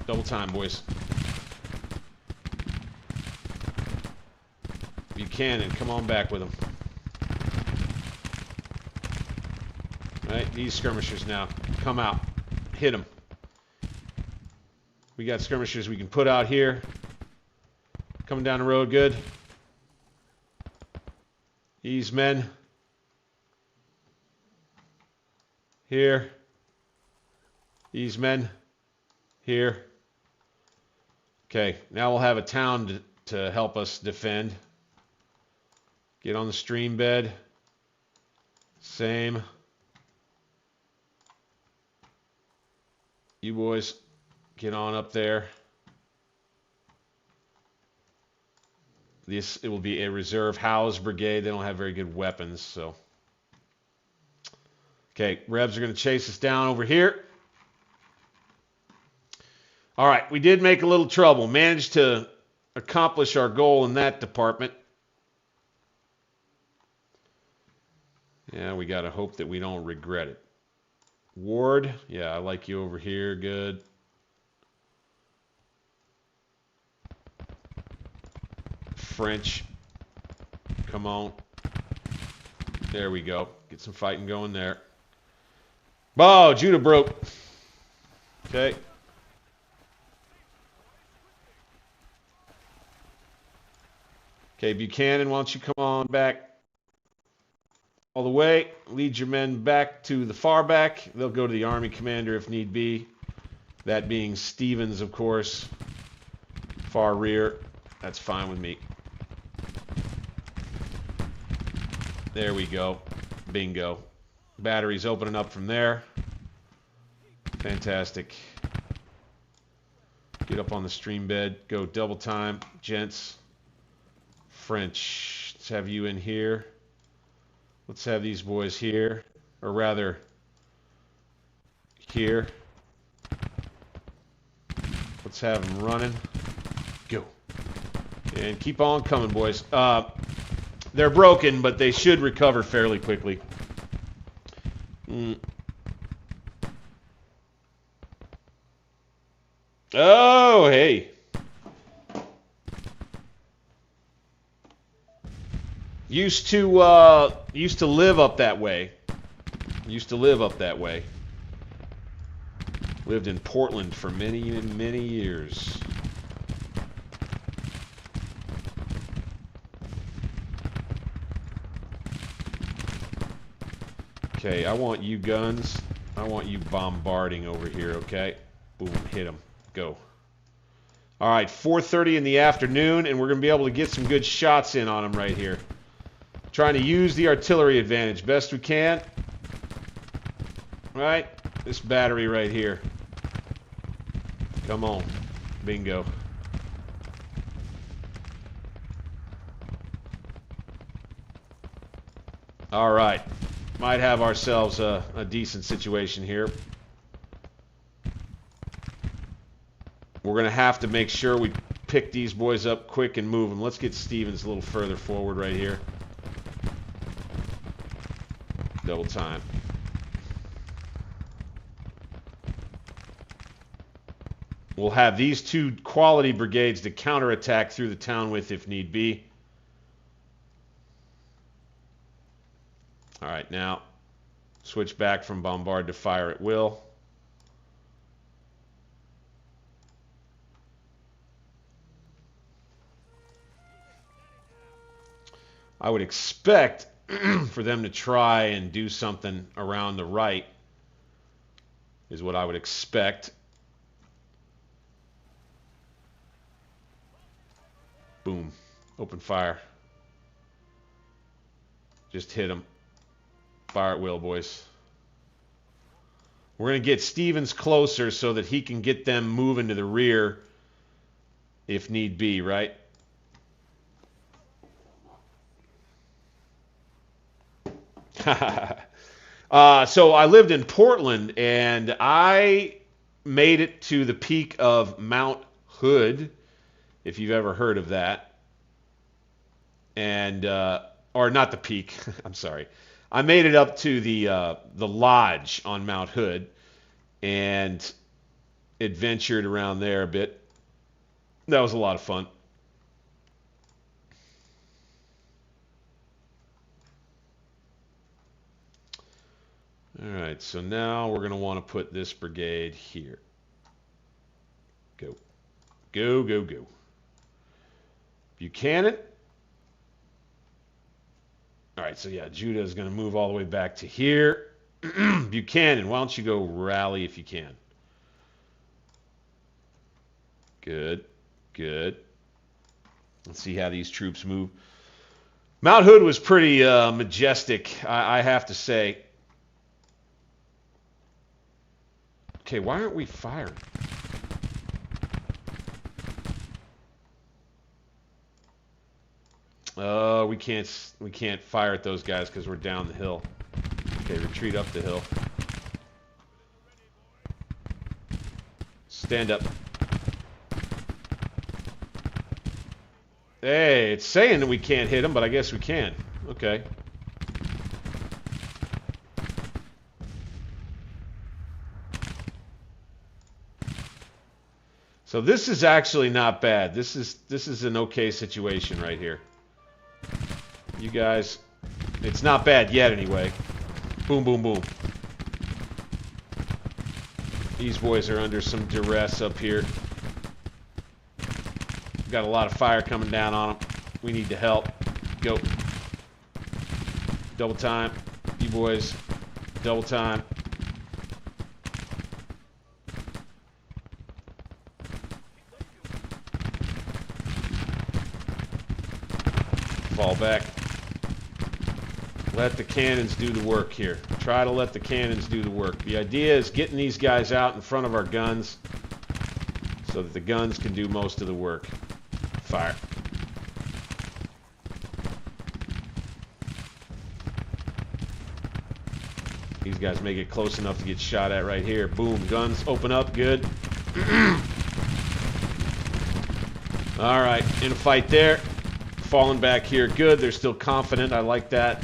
Double time, boys. Buchanan, come on back with them. All right, these skirmishers now. Come out. Hit them. We got skirmishers we can put out here. Coming down the road, good. These men here, these men here. Okay, now we'll have a town to help us defend. Get on the stream bed. Same. You boys, get on up there. It will be a reserve Howe's brigade. They don't have very good weapons, so. Okay, Rebs are going to chase us down over here. All right, we did make a little trouble. Managed to accomplish our goal in that department. Yeah, we got to hope that we don't regret it. Ward, yeah, I like you over here. Good. French, come on. There we go. Get some fighting going there. Oh, Judah broke. Okay. Okay, Buchanan, why don't you come on back all the way. Lead your men back to the far back. They'll go to the army commander if need be. That being Stevens, of course. Far rear. That's fine with me. There we go. Bingo. Batteries opening up from there. Fantastic. Get up on the stream bed. Go double time. Gents. French. Let's have you in here. Let's have these boys here. Or rather, here. Let's have them running. Go. And keep on coming, boys. They're broken, but they should recover fairly quickly. Oh, hey. Used to live up that way. Lived in Portland for many, many years. Okay, I want you guns. I want you bombarding over here, okay? Boom, hit them. Go. All right, 4:30 in the afternoon, and we're going to be able to get some good shots in on them right here. Trying to use the artillery advantage best we can. Right? This battery right here. Come on. Bingo. All right. Might have ourselves a decent situation here. We're going to have to make sure we pick these boys up quick and move them. Let's get Stevens a little further forward right here. Double time. We'll have these two quality brigades to counterattack through the town with if need be. All right, now switch back from bombard to fire at will. I would expect for them to try and do something around the right is what I would expect. Boom. Open fire. Just hit them. Fire at will, boys. We're going to get Stevens closer so that he can get them moving to the rear if need be, right? So I lived in Portland, and I made it to the peak of Mount Hood, if you've ever heard of that. And, or not the peak, I'm sorry. I made it up to the lodge on Mount Hood and adventured around there a bit. That was a lot of fun. All right, so now we're going to want to put this brigade here. Go. Go, go, go. Buchanan. All right, so yeah, Judah is going to move all the way back to here. Buchanan, why don't you go rally if you can? Good, good. Let's see how these troops move. Mount Hood was pretty majestic, I have to say. Okay, why aren't we firing? We can't fire at those guys because we're down the hill. Okay, retreat up the hill. Stand up. Hey, it's saying that we can't hit them, but I guess we can. Okay. So this is actually not bad. This is an okay situation right here. You guys, it's not bad yet anyway. Boom, boom, boom. These boys are under some duress up here. Got a lot of fire coming down on them. We need to help. Go. Double time. You boys. Double time. Fall back. Let the cannons do the work here. Try to let the cannons do the work. The idea is getting these guys out in front of our guns so that the guns can do most of the work. Fire. These guys make it close enough to get shot at right here. Boom. Guns open up. Good. All right. In a fight there. Falling back here. Good. They're still confident. I like that.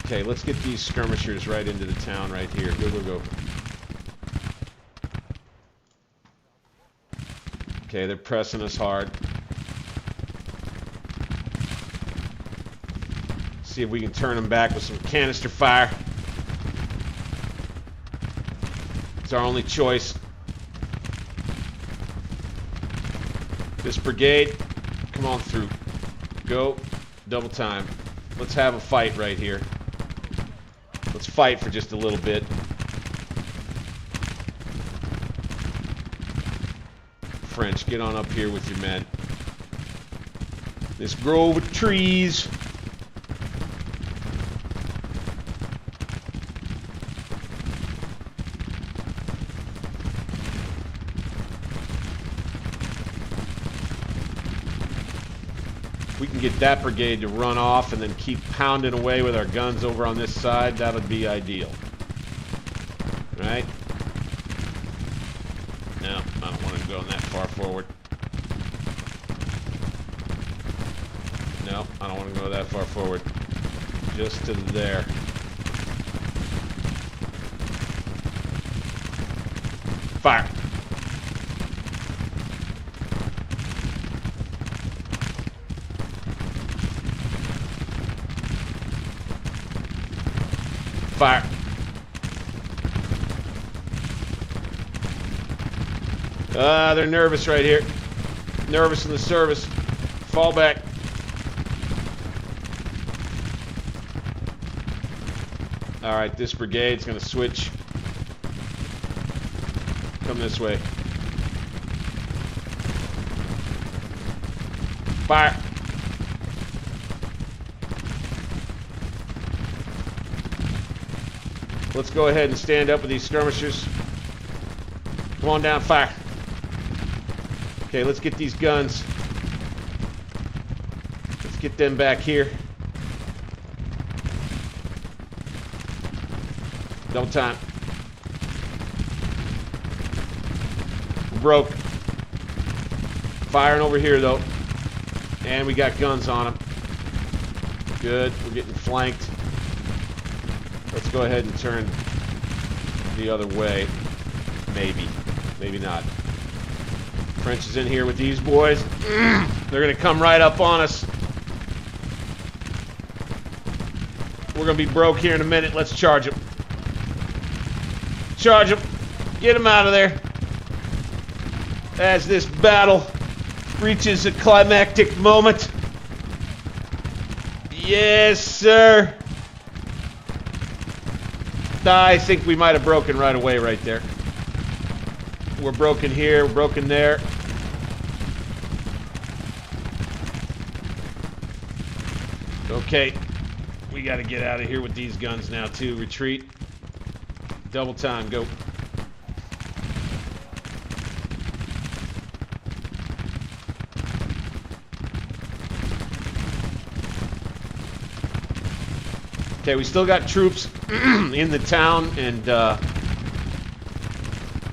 Okay, let's get these skirmishers right into the town right here. Go, go, go. Okay, they're pressing us hard. See if we can turn them back with some canister fire. It's our only choice. This brigade, come on through. Go. Double time. Let's have a fight right here. Let's fight for just a little bit. French, get on up here with your men. This grove of trees. We can get that brigade to run off and then keep pounding away with our guns over on this side. That would be ideal. Right? No, I don't want to go that far forward. No, I don't want to go that far forward. Just to there. Fire. Fire. They're nervous right here. Nervous in the service. Fall back. All right, this brigade's going to switch. Come this way. Fire. Let's go ahead and stand up with these skirmishers. Come on down, fire. Okay, let's get these guns. Let's get them back here. Double time. We're broke. Firing over here, though. And we got guns on them. Good. We're getting flanked. Let's go ahead and turn the other way. Maybe. Maybe not. French is in here with these boys. They're going to come right up on us. We're going to be broke here in a minute. Let's charge them. Charge them. Get them out of there. As this battle reaches a climactic moment. Yes, sir. I think we might have broken right away right there. We're broken here, we're broken there. Okay, we got to get out of here with these guns now too. Retreat. Double time, go. Okay, we still got troops in the town, and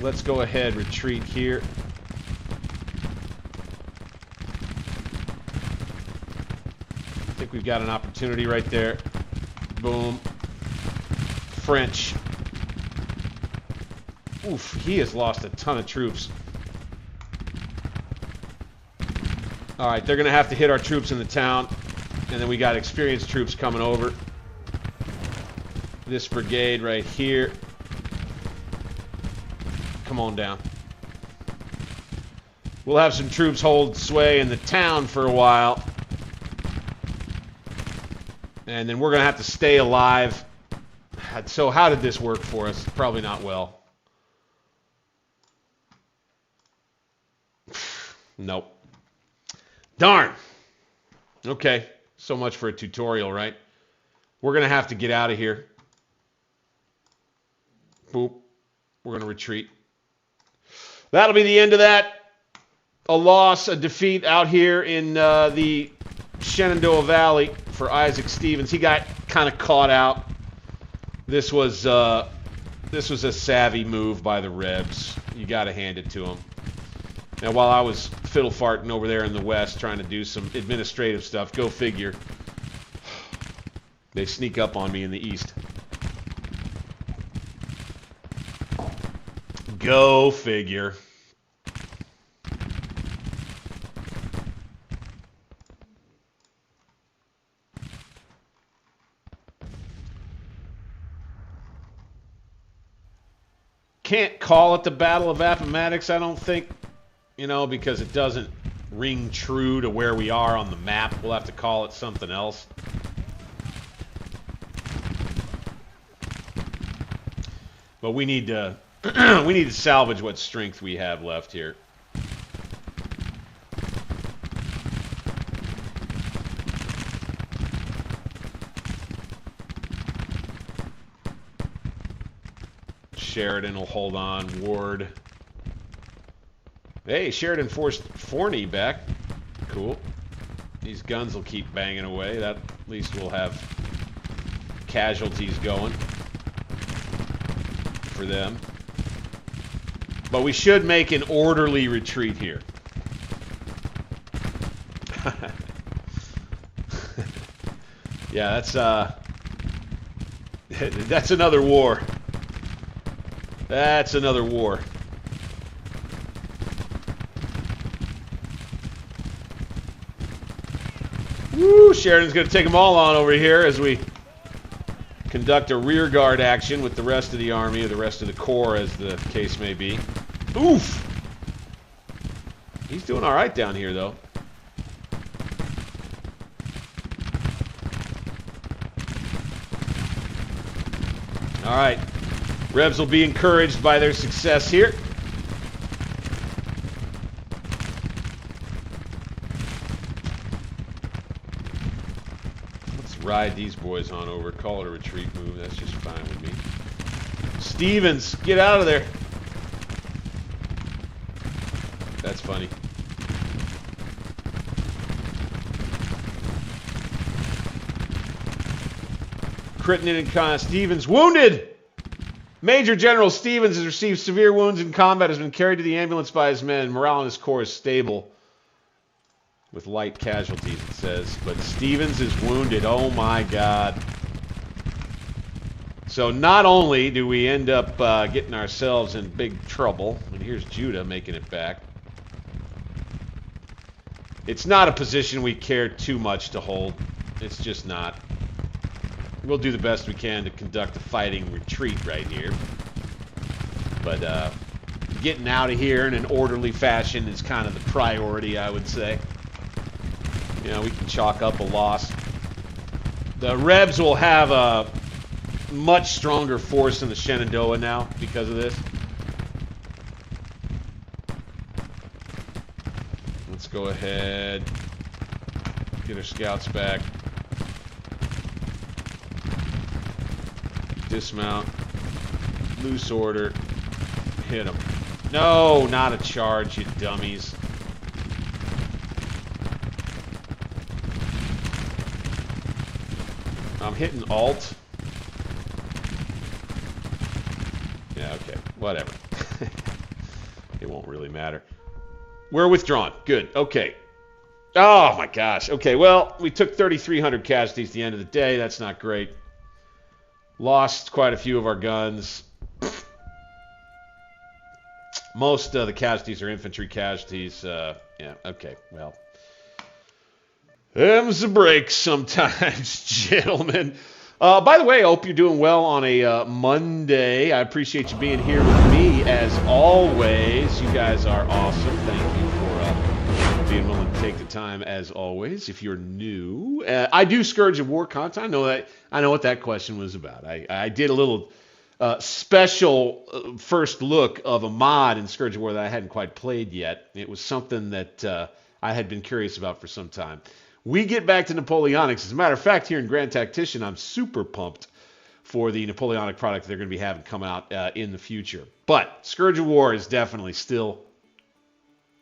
let's go ahead, retreat here. I think we've got an opportunity right there. Boom. French. Oof, he has lost a ton of troops. All right, they're going to have to hit our troops in the town, and then we got experienced troops coming over. This brigade right here. Come on down. We'll have some troops hold sway in the town for a while. And then we're going to have to stay alive. So how did this work for us? Probably not well. Nope. Darn. Okay. So much for a tutorial, right? We're going to have to get out of here. Boop. We're going to retreat. That'll be the end of that. A loss, a defeat out here in the Shenandoah Valley for Isaac Stevens. He got kind of caught out. This was a savvy move by the Rebs. You got to hand it to them. Now, while I was fiddle farting over there in the west trying to do some administrative stuff, go figure, they sneak up on me in the east. Go figure. Can't call it the Battle of Appomattox, I don't think, you know, because it doesn't ring true to where we are on the map. We'll have to call it something else. But we need to we need to salvage what strength we have left here. Sheridan will hold on. Ward. Hey, Sheridan forced Forney back. Cool. These guns will keep banging away. That at least we'll have casualties going for them. But we should make an orderly retreat here. Yeah, that's another war. That's another war. Woo! Sheridan's going to take them all on over here as we conduct a rear guard action with the rest of the army, or the rest of the corps, as the case may be. Oof! He's doing all right down here, though. All right. Rebs will be encouraged by their success here. Let's ride these boys on over. Call it a retreat move. That's just fine with me. Stevens, get out of there. That's funny. Crittenden and Stevens wounded. Major General Stevens has received severe wounds in combat, has been carried to the ambulance by his men. Morale in his corps is stable, with light casualties, it says. But Stevens is wounded. Oh my God. So not only do we end up getting ourselves in big trouble, and here's Judah making it back. It's not a position we care too much to hold. It's just not. We'll do the best we can to conduct a fighting retreat right here. But getting out of here in an orderly fashion is kind of the priority, I would say. You know, we can chalk up a loss. The Rebs will have a much stronger force in the Shenandoah now because of this. Let's go ahead. Get our scouts back. Dismount. Loose order. Hit them. No, not a charge, you dummies. I'm hitting Alt. Yeah, okay. Whatever. It won't really matter. We're withdrawn. Good. Okay. Oh, my gosh. Okay, well, we took 3,300 casualties at the end of the day. That's not great. Lost quite a few of our guns. Most of the casualties are infantry casualties. Yeah, okay, well. Them's the breaks sometimes, gentlemen. By the way, I hope you're doing well on a Monday. I appreciate you being here with me, as always. You guys are awesome. Thank you for being willing to take the time, as always. If you're new, I do Scourge of War content. I know what that question was about. I did a little special first look of a mod in Scourge of War that I hadn't quite played yet. It was something that I had been curious about for some time. We get back to Napoleonics. As a matter of fact, here in Grand Tactician, I'm super pumped for the Napoleonic product they're going to be having come out in the future. But Scourge of War is definitely still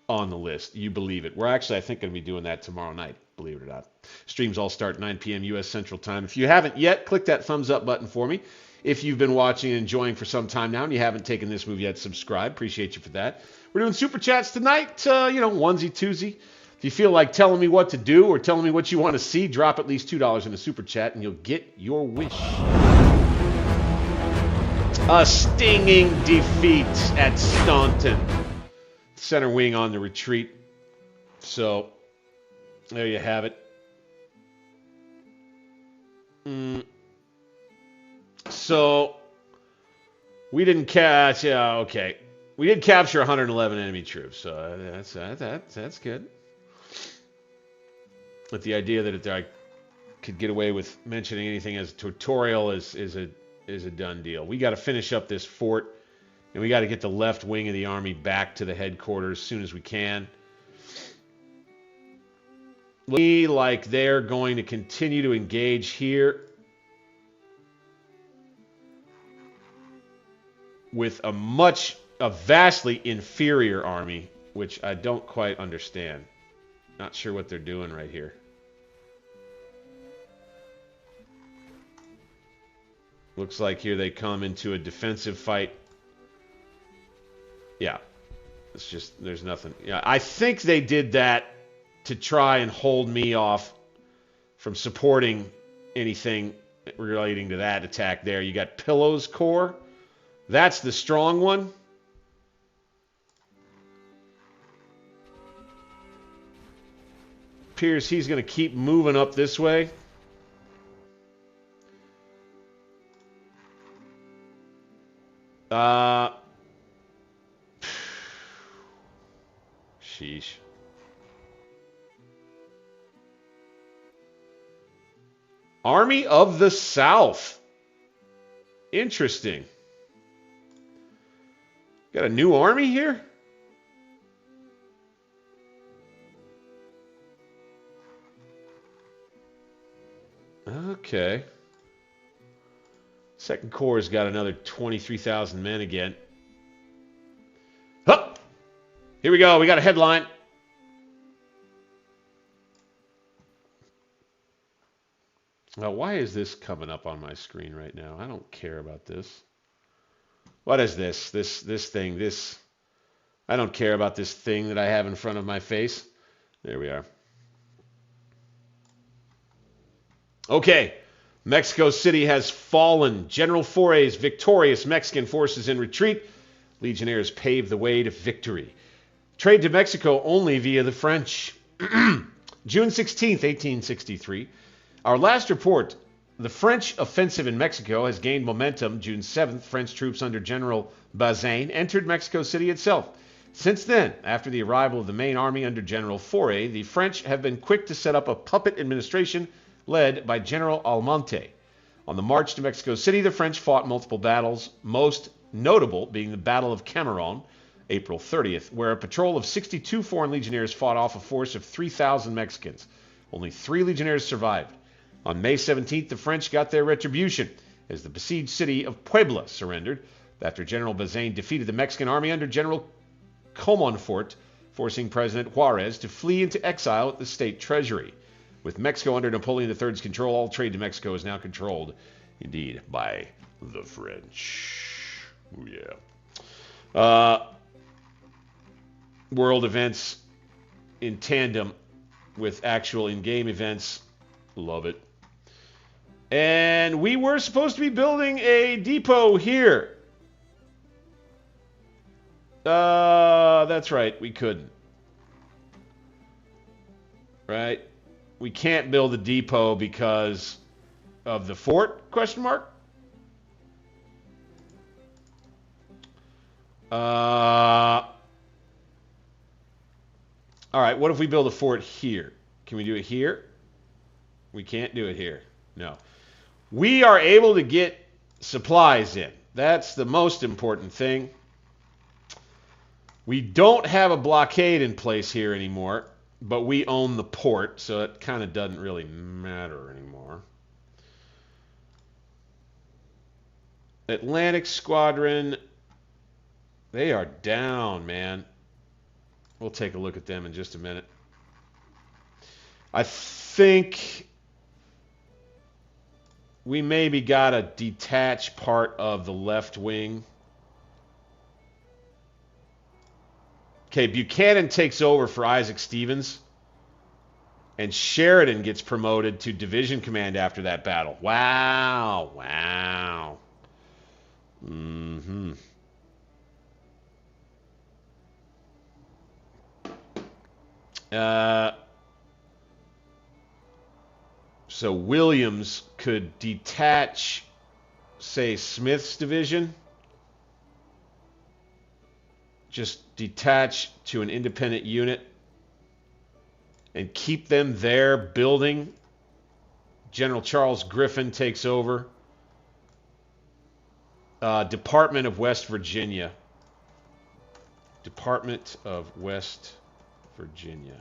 on the list. You believe it. We're actually, I think, going to be doing that tomorrow night, believe it or not. Streams all start 9 p.m. U.S. Central Time. If you haven't yet, click that thumbs up button for me. If you've been watching and enjoying for some time now and you haven't taken this move yet, subscribe. Appreciate you for that. We're doing Super Chats tonight, onesie, twosie. If you feel like telling me what to do or telling me what you want to see, drop at least $2 in a Super Chat and you'll get your wish. A stinging defeat at Staunton. Center wing on the retreat. So, there you have it. So, we didn't catch... okay. We did capture 111 enemy troops, so that's good. But the idea that I could get away with mentioning anything as a tutorial is is a done deal. We got to finish up this fort, and we got to get the left wing of the army back to the headquarters as soon as we can. Looks like they're going to continue to engage here with a vastly inferior army, which I don't quite understand. Not sure what they're doing right here. Looks like here they come into a defensive fight. Yeah. It's just, there's nothing. Yeah, I think they did that to try and hold me off from supporting anything relating to that attack there. You got Pillow's Corps. That's the strong one. Appears he's going to keep moving up this way. Sheesh. Army of the South. Interesting. Got a new army here? Okay. Second Corps has got another 23,000 men again. Hup! Here we go. We got a headline. Now, why is this coming up on my screen right now? I don't care about this. What is this? This thing. I don't care about this thing that I have in front of my face. There we are. Okay. Mexico City has fallen. General Foray's victorious Mexican forces in retreat. Legionnaires pave the way to victory. Trade to Mexico only via the French. June 16th, 1863. Our last report, the French offensive in Mexico has gained momentum. June 7th, French troops under General Bazaine entered Mexico City itself. Since then, after the arrival of the main army under General Foray, the French have been quick to set up a puppet administration led by General Almonte. On the march to Mexico City, the French fought multiple battles, most notable being the Battle of Cameron, April 30th, where a patrol of 62 foreign legionnaires fought off a force of 3,000 Mexicans. Only 3 legionnaires survived. On May 17th, the French got their retribution as the besieged city of Puebla surrendered after General Bazaine defeated the Mexican army under General Comonfort, forcing President Juarez to flee into exile at the state treasury. With Mexico under Napoleon III's control, all trade to Mexico is now controlled, indeed, by the French. Ooh, yeah. World events in tandem with actual in-game events. Love it. And we were supposed to be building a depot here. That's right. We couldn't. Right? We can't build a depot because of the fort? Question mark. All right. What if we build a fort here? Can we do it here? We can't do it here. No. We are able to get supplies in. That's the most important thing. We don't have a blockade in place here anymore, but we own the port, so it kind of doesn't really matter anymore. Atlantic Squadron, they are down, man. We'll take a look at them in just a minute. I think we maybe got to detach part of the left wing. Okay, Buchanan takes over for Isaac Stevens. And Sheridan gets promoted to division command after that battle. Wow. Wow. Mm-hmm. So Williams could detach, say, Smith's division. Just detach to an independent unit and keep them there building. General Charles Griffin takes over. Department of West Virginia. Department of West Virginia.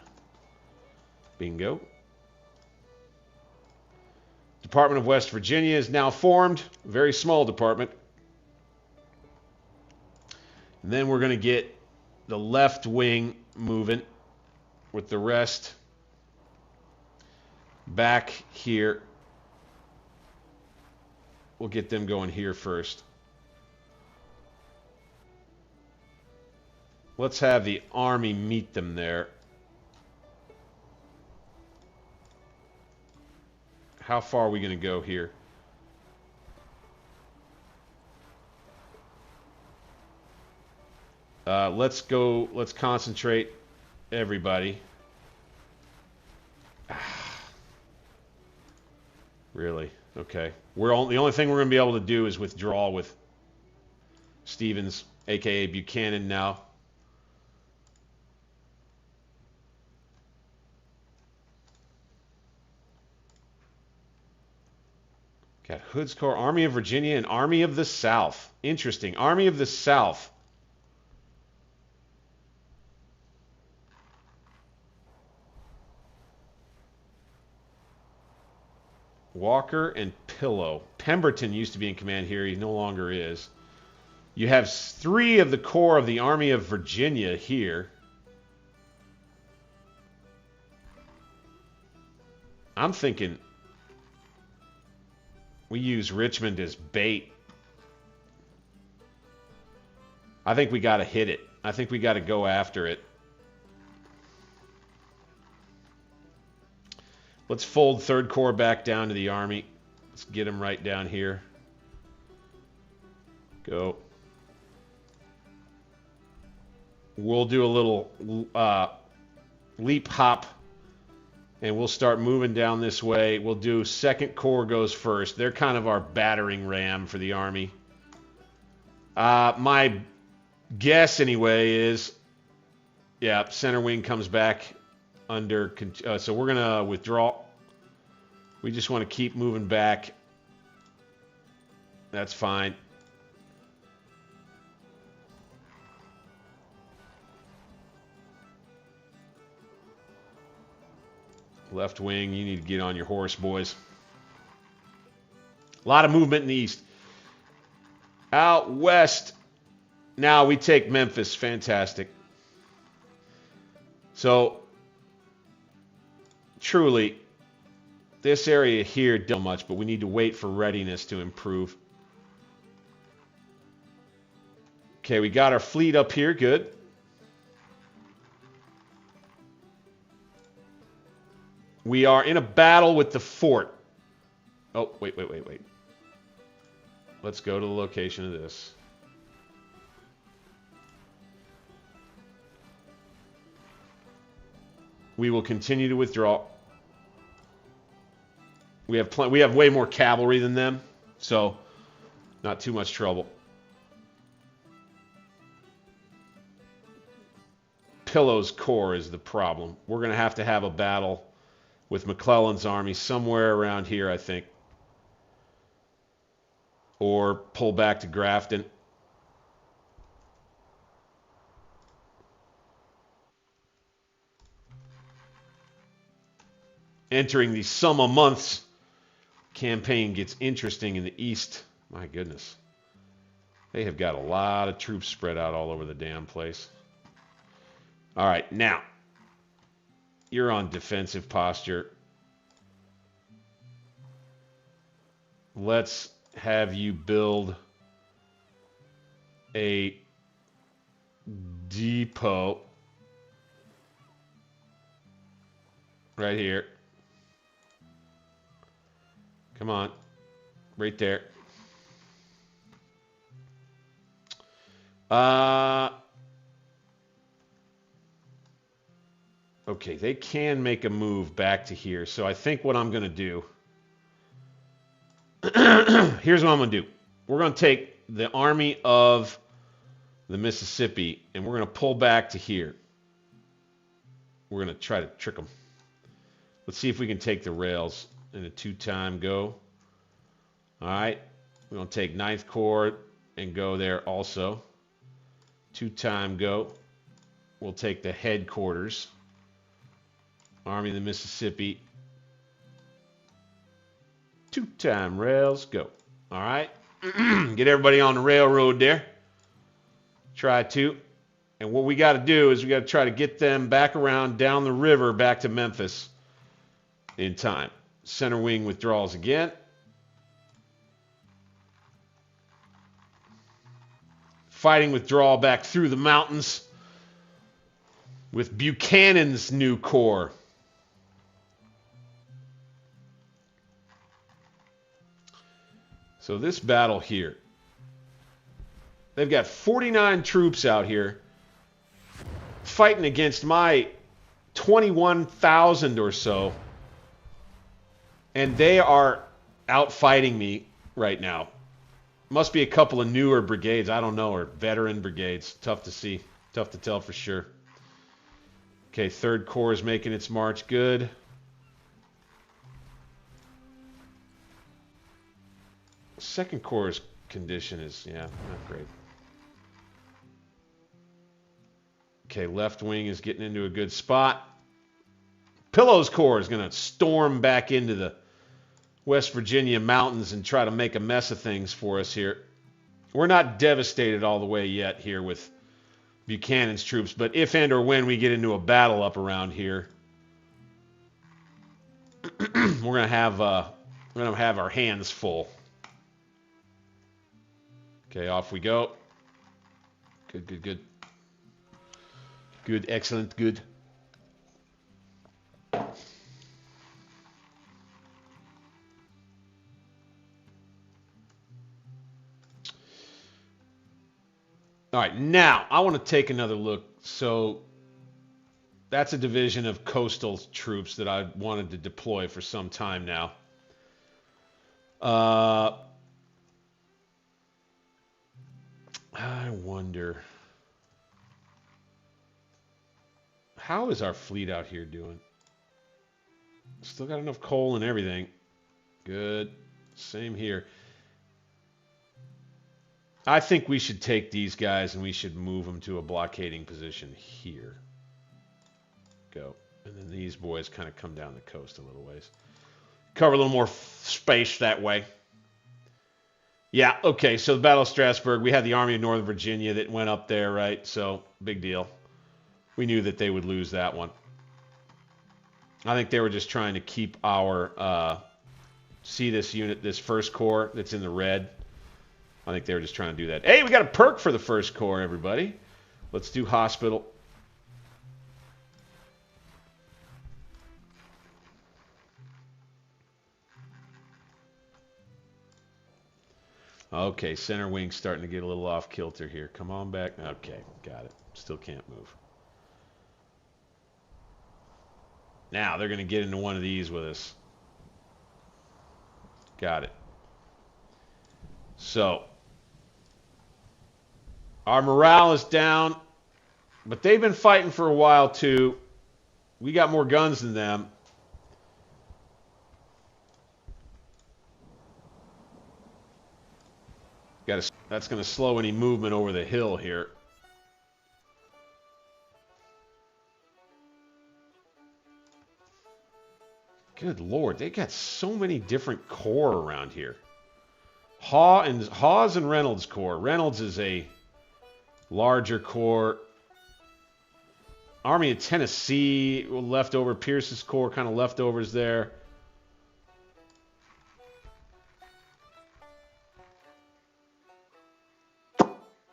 Bingo. Department of West Virginia is now formed. Very small department. And then we're going to get the left wing moving with the rest back here. We'll get them going here first. Let's have the army meet them there. How far are we going to go here? Let's concentrate everybody. Really? Okay. The only thing we're going to be able to do is withdraw with Stevens, aka Buchanan now. Got Hood's Corps, Army of Virginia, and Army of the South. Interesting. Army of the South. Walker and Pillow. Pemberton used to be in command here. He no longer is. You have 3 of the Corps of the Army of Virginia here. I'm thinking we use Richmond as bait. I think we got to hit it. I think we got to go after it. Let's fold 3rd Corps back down to the Army. Let's get them right down here. Go. We'll do a little leap hop, and we'll start moving down this way. We'll do 2nd Corps goes first. They're kind of our battering ram for the Army. My guess, anyway, is, yeah, center wing comes back under, so we're going to withdraw. We just want to keep moving back. That's fine. Left wing, you need to get on your horse, boys. A lot of movement in the east. Out west, now we take Memphis. Fantastic. So, truly, this area here don't much, but we need to wait for readiness to improve. Okay, we got our fleet up here. Good. We are in a battle with the fort. Oh, wait. Let's go to the location of this. We will continue to withdraw. We have way more cavalry than them, so not too much trouble. Pillow's Corps is the problem. We're going to have a battle with McClellan's army somewhere around here, I think. Or pull back to Grafton. Entering the summer months, campaign gets interesting in the east. My goodness. They have got a lot of troops spread out all over the damn place. All right, now, you're on defensive posture. Let's have you build a depot right here. Come on, right there. Okay, they can make a move back to here. So I think what I'm going to do, here's what I'm going to do. We're going to take the Army of the Mississippi, and we're going to pull back to here. We're going to try to trick them. Let's see if we can take the rails in a 2-time go. All right, we're going to take 9th Corps and go there also. 2-time go. We'll take the headquarters. Army of the Mississippi. 2-time rails, go. All right. Get everybody on the railroad there. Try to. And what we got to do is we got to try to get them back around down the river back to Memphis in time. Center wing withdraws again. Fighting withdrawal back through the mountains with Buchanan's new corps. So this battle here, they've got 49 troops out here fighting against my 21,000 or so, and they are outfighting me right now. Must be a couple of newer brigades, I don't know, or veteran brigades. Tough to see, tough to tell for sure. Okay, 3rd Corps is making its march. Good. Second Corps' condition is, yeah, not great. Okay, left wing is getting into a good spot. Pillow's Corps is going to storm back into the West Virginia mountains and try to make a mess of things for us here. We're not devastated all the way yet here with Buchanan's troops, but if and or when we get into a battle up around here, we're going to have our hands full. Okay, off we go. Good, good, good. Good, excellent, good. All right, now I want to take another look. So that's a division of coastal troops that I wanted to deploy for some time now. I wonder, how is our fleet out here doing? Still got enough coal and everything. Good. Same here. I think we should take these guys and we should move them to a blockading position here. Go. And then these boys kind of come down the coast a little ways. Cover a little more space that way. Yeah, okay, so the Battle of Strasburg, we had the Army of Northern Virginia that went up there, right? So, big deal. We knew that they would lose that one. I think they were just trying to keep our, see this unit, this 1st Corps that's in the red? I think they were just trying to do that. Hey, we got a perk for the 1st Corps, everybody. Let's do hospital. Okay, center wing's starting to get a little off kilter here. Come on back. Okay, got it. Still can't move. Now they're going to get into one of these with us. Got it. So, our morale is down, but they've been fighting for a while too. We got more guns than them. That's going to slow any movement over the hill here. Good Lord, they got so many different corps around here. Hawes and Reynolds Corps. Reynolds is a larger corps. Army of Tennessee left over. Pierce's Corps kind of leftovers there.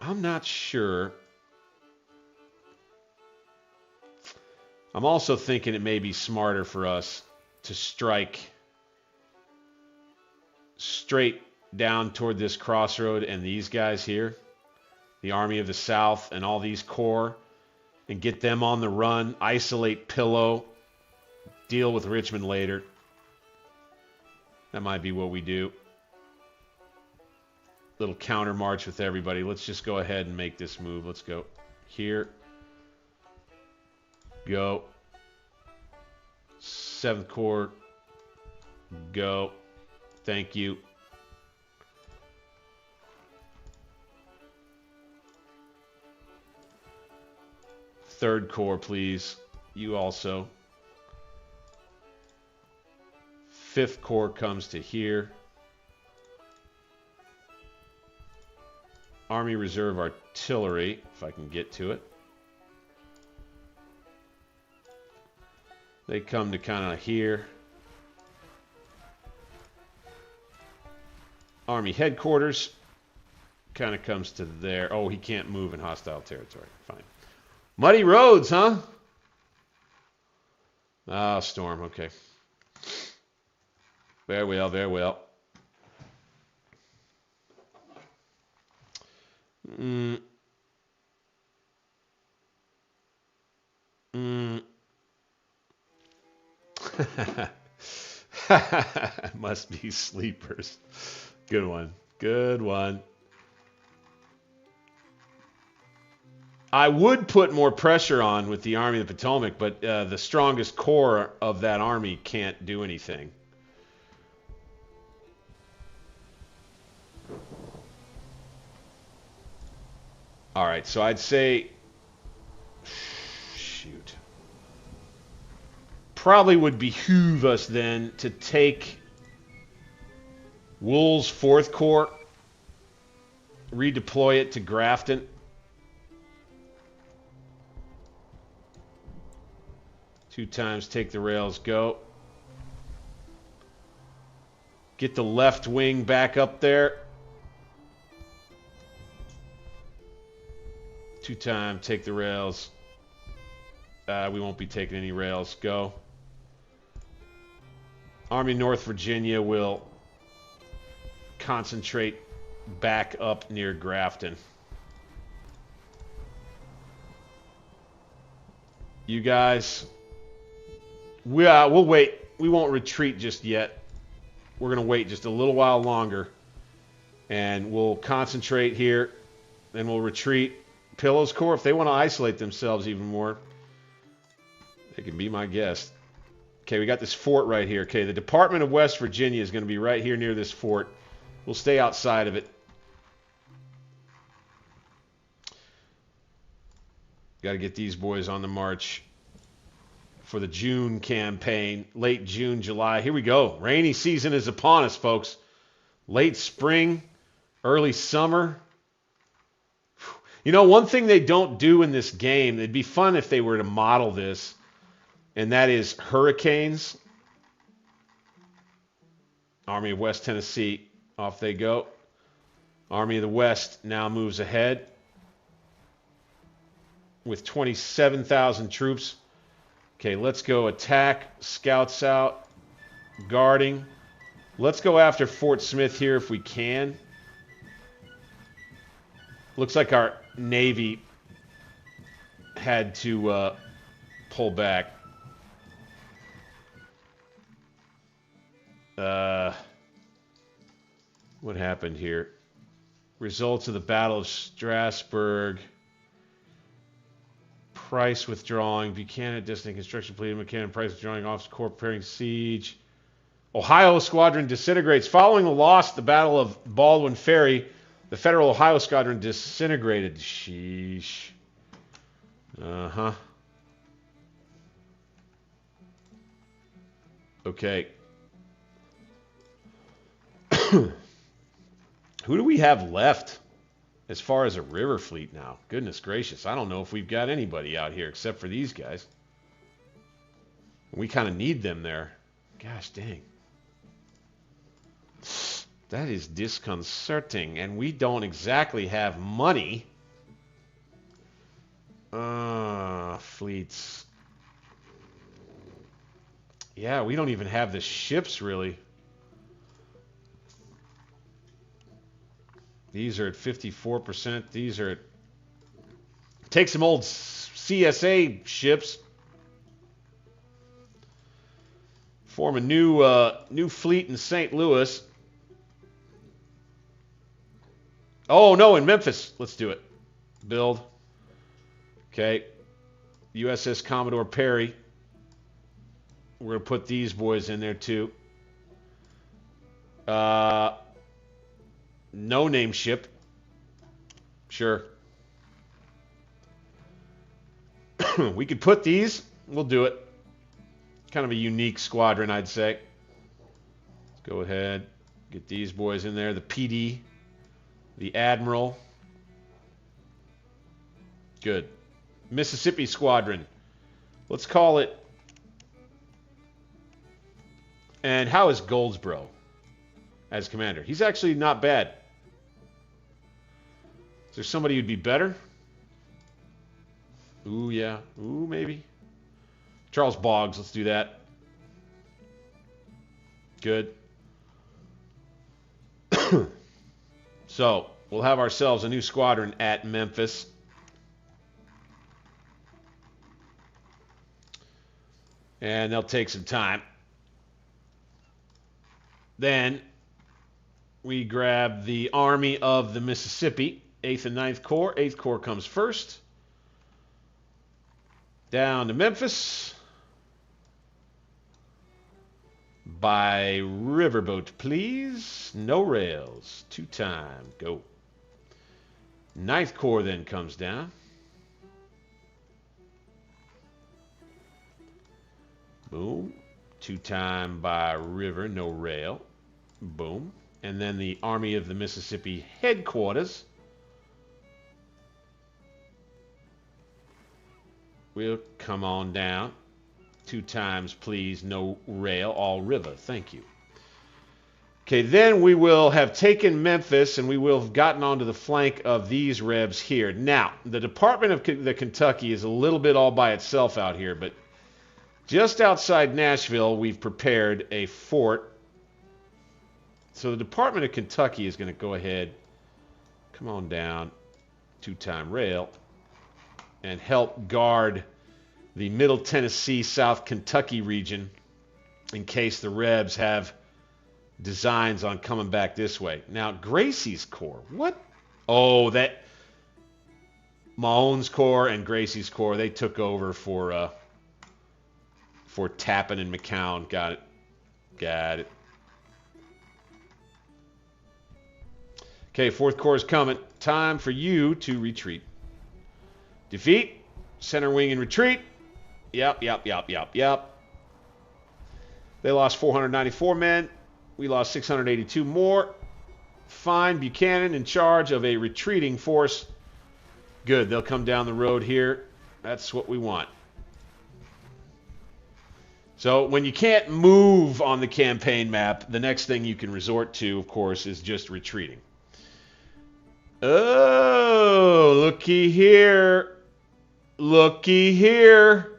I'm not sure. I'm also thinking it may be smarter for us to strike straight down toward this crossroad and these guys here, the Army of the South and all these corps, and get them on the run, isolate Pillow, deal with Richmond later. That might be what we do. Little counter march with everybody. Let's just go ahead and make this move. Let's go here. Go. 7th Corps. Go. Thank you. 3rd Corps, please. You also. 5th Corps comes to here. Army Reserve Artillery, if I can get to it. They come to kind of here. Army Headquarters kind of comes to there. Oh, he can't move in hostile territory. Fine. Muddy roads, huh? Ah, storm. Okay. Very well, very well. Must be sleepers. Good one. Good one. I would put more pressure on with the Army of the Potomac, but the strongest core of that army can't do anything. All right, so I'd say, shoot, probably would behoove us then to take Wool's 4th Corps, redeploy it to Grafton. Two times, take the rails, go. Get the left wing back up there. 2 times, take the rails. We won't be taking any rails, go. Army North Virginia will concentrate back up near Grafton. You guys, we'll wait. We won't retreat just yet. We're going to wait just a little while longer. And we'll concentrate here. Then we'll retreat. Pillow's Corps, if they want to isolate themselves even more, they can be my guest. Okay, we got this fort right here. Okay, the Department of West Virginia is going to be right here near this fort. We'll stay outside of it. Got to get these boys on the march for the June campaign. Late June, July. Here we go. Rainy season is upon us, folks. Late spring, early summer. You know, one thing they don't do in this game, it'd be fun if they were to model this, and that is hurricanes. Army of West Tennessee, off they go. Army of the West now moves ahead with 27,000 troops. Okay, let's go attack, scouts out, guarding. Let's go after Fort Smith here if we can. Looks like our Navy had to pull back. What happened here? Results of the Battle of Strasburg. Price withdrawing. Buchanan distant construction completed. Buchanan Price withdrawing. Officer Corps preparing siege. Ohio Squadron disintegrates. Following the loss at the Battle of Baldwin Ferry, the Federal Ohio Squadron disintegrated. Sheesh. Uh-huh. Okay. Who do we have left as far as a river fleet now? Goodness gracious. I don't know if we've got anybody out here except for these guys. We kind of need them there. Gosh dang. That is disconcerting. And we don't exactly have money. Fleets. Yeah, we don't even have the ships, really. These are at 54%. These are at... Take some old CSA ships. Form a new fleet in St. Louis. Oh, no, in Memphis. Let's do it. Build. Okay. USS Commodore Perry. We're going to put these boys in there, too. No-name ship. Sure. We could put these. We'll do it. Kind of a unique squadron, I'd say. Let's go ahead. Get these boys in there. The PD. The Admiral. Good. Mississippi Squadron. Let's call it. And how is Goldsboro as commander? He's actually not bad. Is there somebody who'd be better? Ooh, yeah. Ooh, maybe. Charles Boggs, let's do that. Good. So, we'll have ourselves a new squadron at Memphis. And they'll take some time. Then we grab the Army of the Mississippi, 8th and 9th Corps. 8th Corps comes first. Down to Memphis. By riverboat, please. No rails. 2-time. Go. 9th Corps then comes down. Boom. 2-time by river, no rail. Boom. And then the Army of the Mississippi headquarters. We'll come on down. 2 times, please, no rail, all river. Thank you. Okay, then we will have taken Memphis, and we will have gotten onto the flank of these rebs here. Now, the Department of the Kentucky is a little bit all by itself out here, but just outside Nashville, we've prepared a fort. So the Department of Kentucky is going to go ahead, come on down, 2-time rail, and help guard the Middle Tennessee, South Kentucky region in case the Rebs have designs on coming back this way. Now, Gracie's Corps, what? Oh, that Mahone's Corps and Gracie's Corps, they took over for Tappan and McCown. Got it. Got it. Okay, 4th Corps is coming. Time for you to retreat. Defeat. Center wing and retreat. Yep. They lost 494 men. We lost 682 more. Fine. Buchanan in charge of a retreating force. Good. They'll come down the road here. That's what we want. So when you can't move on the campaign map, the next thing you can resort to, of course, is just retreating. Oh, looky here. Looky here.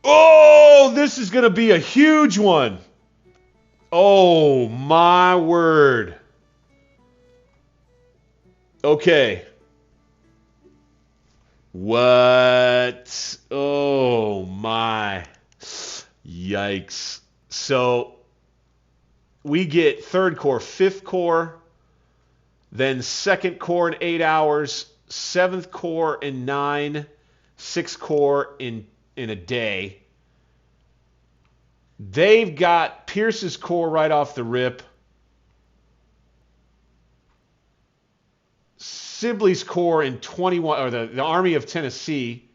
Oh, this is going to be a huge one. Oh, my word. Okay. What? Oh, my. Yikes. So, we get 3rd Corps, 5th Corps, then 2nd Corps in 8 hours, 7th Corps in 9, 6th Corps in a day. They've got Pierce's Corps right off the rip. Sibley's Corps in 21, or the Army of Tennessee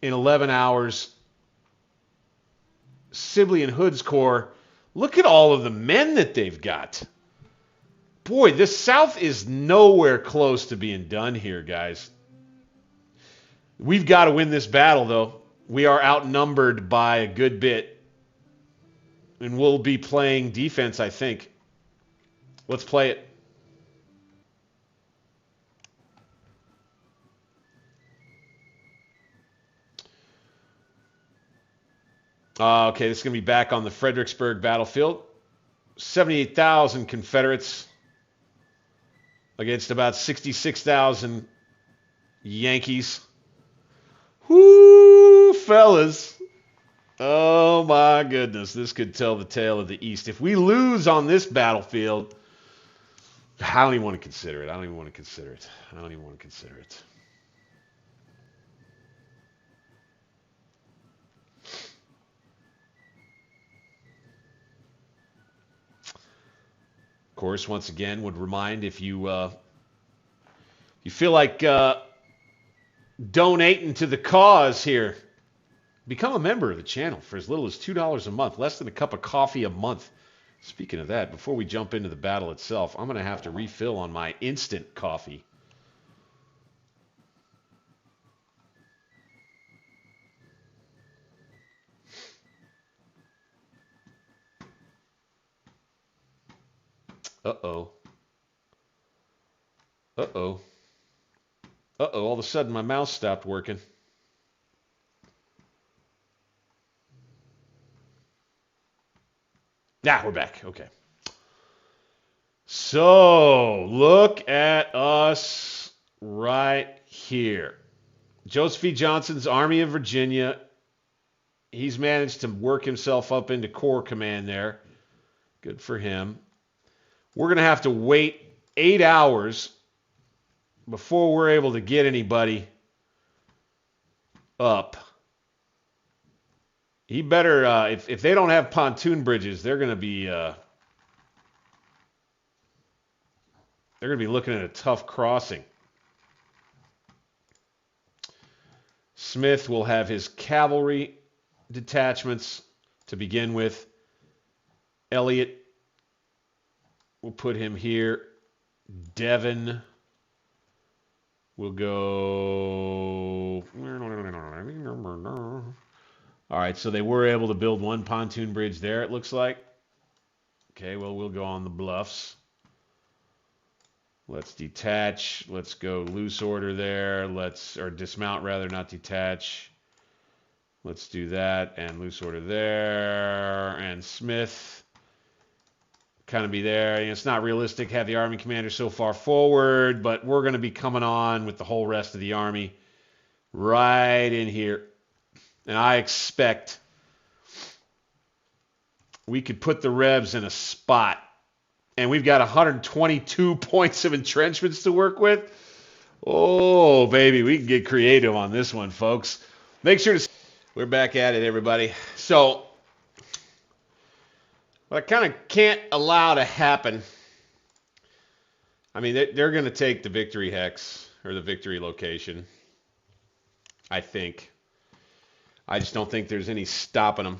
in 11 hours. Sibley and Hood's Corps. Look at all of the men that they've got. Boy, this South is nowhere close to being done here, guys. We've got to win this battle, though. We are outnumbered by a good bit. And we'll be playing defense, I think. Let's play it. Okay, this is going to be back on the Fredericksburg battlefield. 78,000 Confederates against about 66,000 Yankees. Whoo, fellas. Oh, my goodness. This could tell the tale of the East. If we lose on this battlefield, I don't even want to consider it. I don't even want to consider it. I don't even want to consider it. Of course, once again, would remind if you feel like donating to the cause here. Become a member of the channel for as little as $2 a month, less than a cup of coffee a month. Speaking of that, before we jump into the battle itself, I'm going to have to refill on my instant coffee. Uh-oh. Uh-oh. Uh-oh, all of a sudden my mouse stopped working. We're back. Okay. So, look at us right here. Joseph E. Johnson's Army of Virginia. He's managed to work himself up into Corps Command there. Good for him. We're going to have to wait 8 hours before we're able to get anybody up. He better, if they don't have pontoon bridges, they're going to be looking at a tough crossing. Smith will have his cavalry detachments to begin with. Elliott, we'll put him here. Devon will go. All right, so they were able to build one pontoon bridge there, it looks like. Okay, well, we'll go on the bluffs. Let's detach. Let's go loose order there. Or dismount rather, not detach. Let's do that and loose order there. And Smith kind of be there. It's not realistic to have the Army commander so far forward, but we're going to be coming on with the whole rest of the Army right in here. And I expect we could put the Rebs in a spot. And we've got 122 points of entrenchments to work with. Oh, baby, we can get creative on this one, folks. Make sure to... We're back at it, everybody. So, what I kind of can't allow to happen... I mean, they're going to take the victory hex, or the victory location, I think. I just don't think there's any stopping them.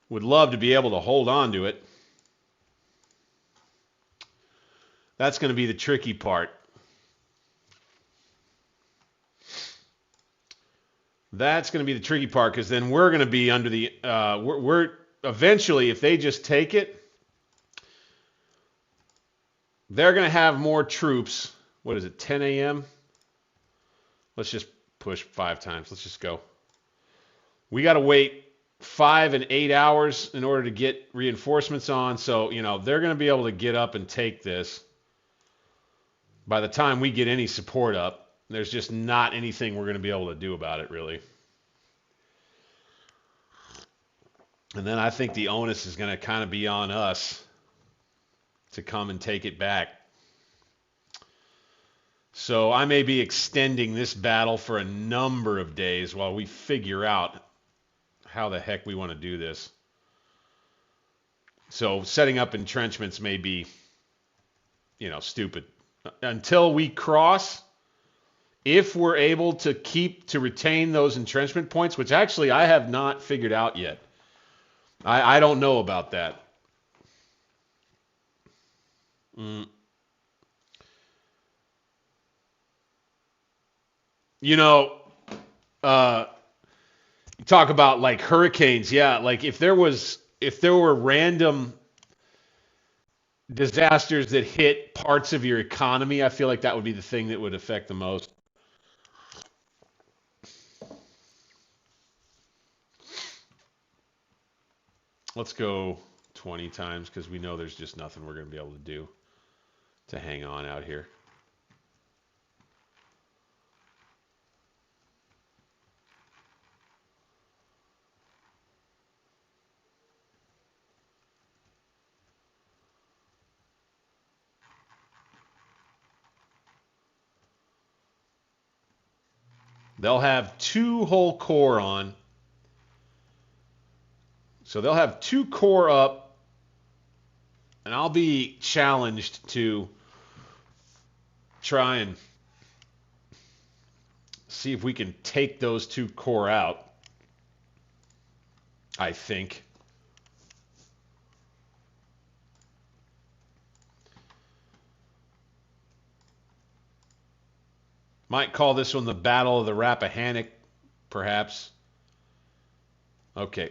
Would love to be able to hold on to it. That's going to be the tricky part. That's going to be the tricky part, because then we're going to be under the... we're eventually, if they just take it, they're going to have more troops. What is it, 10 a.m.? Let's just push 5 times. Let's just go. We got to wait 5 and 8 hours in order to get reinforcements on. So, they're going to be able to get up and take this. By the time we get any support up, there's just not anything we're going to be able to do about it, really. And then I think the onus is going to kind of be on us to come and take it back. So I may be extending this battle for a number of days while we figure out how the heck we want to do this. So setting up entrenchments may be, stupid. Until we cross, if we're able to retain those entrenchment points, which actually I have not figured out yet. I don't know about that. You talk about like hurricanes. Yeah, like if there were random disasters that hit parts of your economy, I feel like that would be the thing that would affect the most. Let's go 20 times because we know there's just nothing we're going to be able to do to hang on out here. They'll have 2 whole corps on. So they'll have 2 corps up, and I'll be challenged to try and see if we can take those 2 corps out, I think. Might call this one the Battle of the Rappahannock, perhaps. Okay.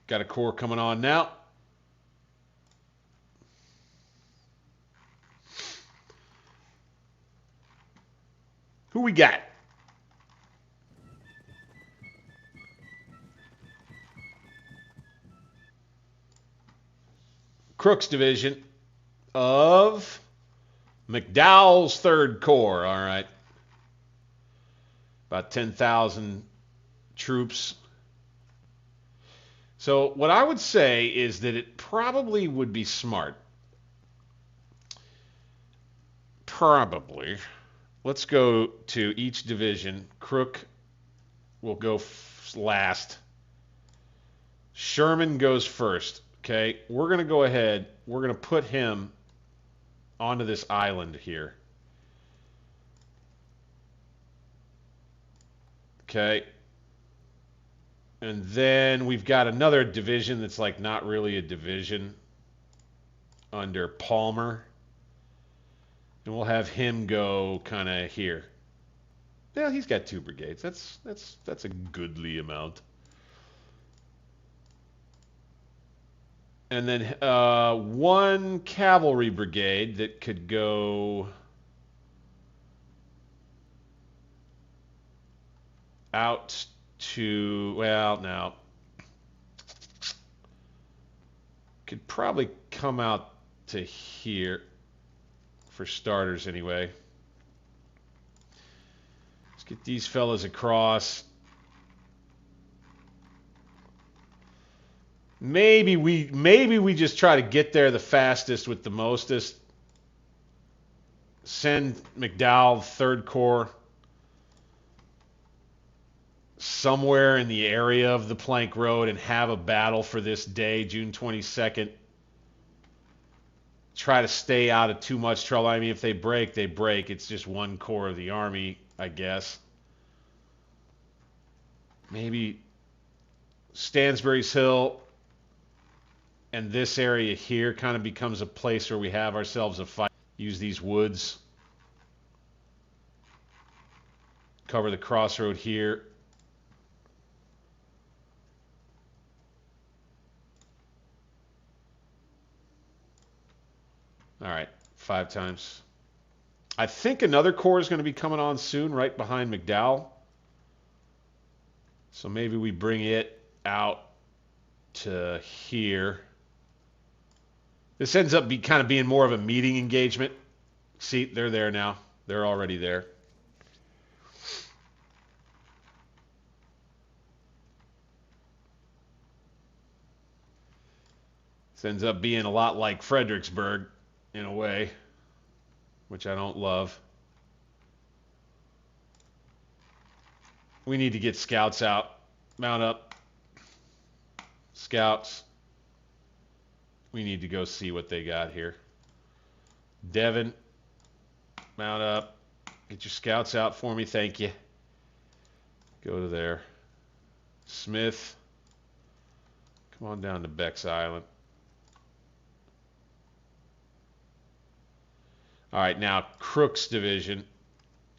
Got a corps coming on now. Who we got? Crook's division of McDowell's 3rd Corps. All right. About 10,000 troops. So what I would say is that it probably would be smart. Probably. Let's go to each division. Crook will go last. Sherman goes first. Okay, we're going to go ahead. We're going to put him onto this island here. Okay. And then we've got another division that's like not really a division under Palmer. And we'll have him go kind of here. Yeah, he's got 2 brigades. That's a goodly amount. And then 1 cavalry brigade that could go out to, well, now, could probably come out to here, for starters anyway. Let's get these fellas across. Maybe we just try to get there the fastest with the mostest. Send McDowell 3rd Corps somewhere in the area of the Plank Road and have a battle for this day, June 22nd. Try to stay out of too much trouble. I mean, if they break, they break. It's just 1 corps of the army, I guess. Maybe Stansbury's Hill and this area here kind of becomes a place where we have ourselves a fight. Use these woods. Cover the crossroad here. All right, 5 times. I think another corps is going to be coming on soon, right behind McDowell. So maybe we bring it out to here. This ends up kind of being more of a meeting engagement. See, they're there now. They're already there. This ends up being a lot like Fredericksburg in a way, which I don't love. We need to get scouts out. Mount up. Scouts. We need to go see what they got here. Devon, mount up. Get your scouts out for me. Thank you. Go to there. Smith, come on down to Beck's Island. All right, now Crook's division.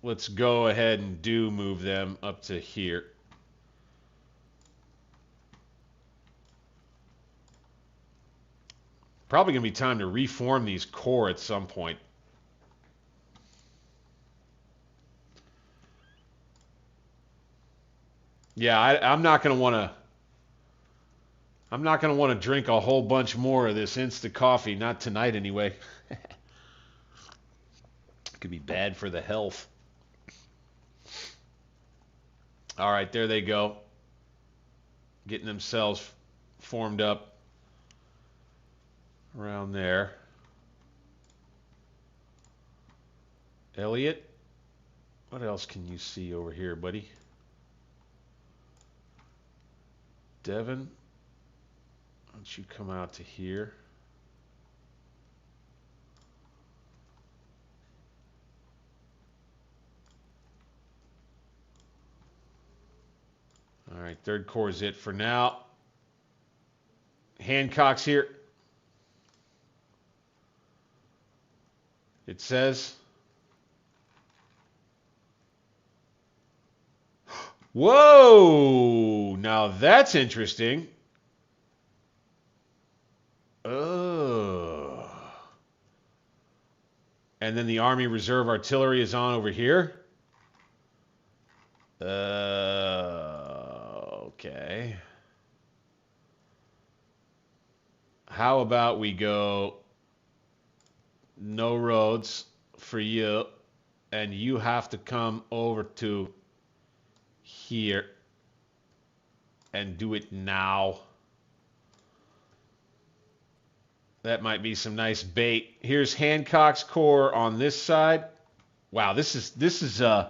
Let's go ahead and move them up to here. Probably going to be time to reform these corps at some point. Yeah, I'm not going to want to. I'm not going to want to drink a whole bunch more of this instant coffee. Not tonight, anyway. Could be bad for the health. All right, there they go. Getting themselves formed up around there. Elliot, what else can you see over here, buddy? Devon, why don't you come out to here? Third Corps is it for now. Hancock's here. It says. Whoa! Now that's interesting. Oh. And then the Army Reserve Artillery is on over here. Okay. How about we go no roads for you, and you have to come over to here and do it now. That might be some nice bait. Here's Hancock's Corps on this side. Wow, this is different.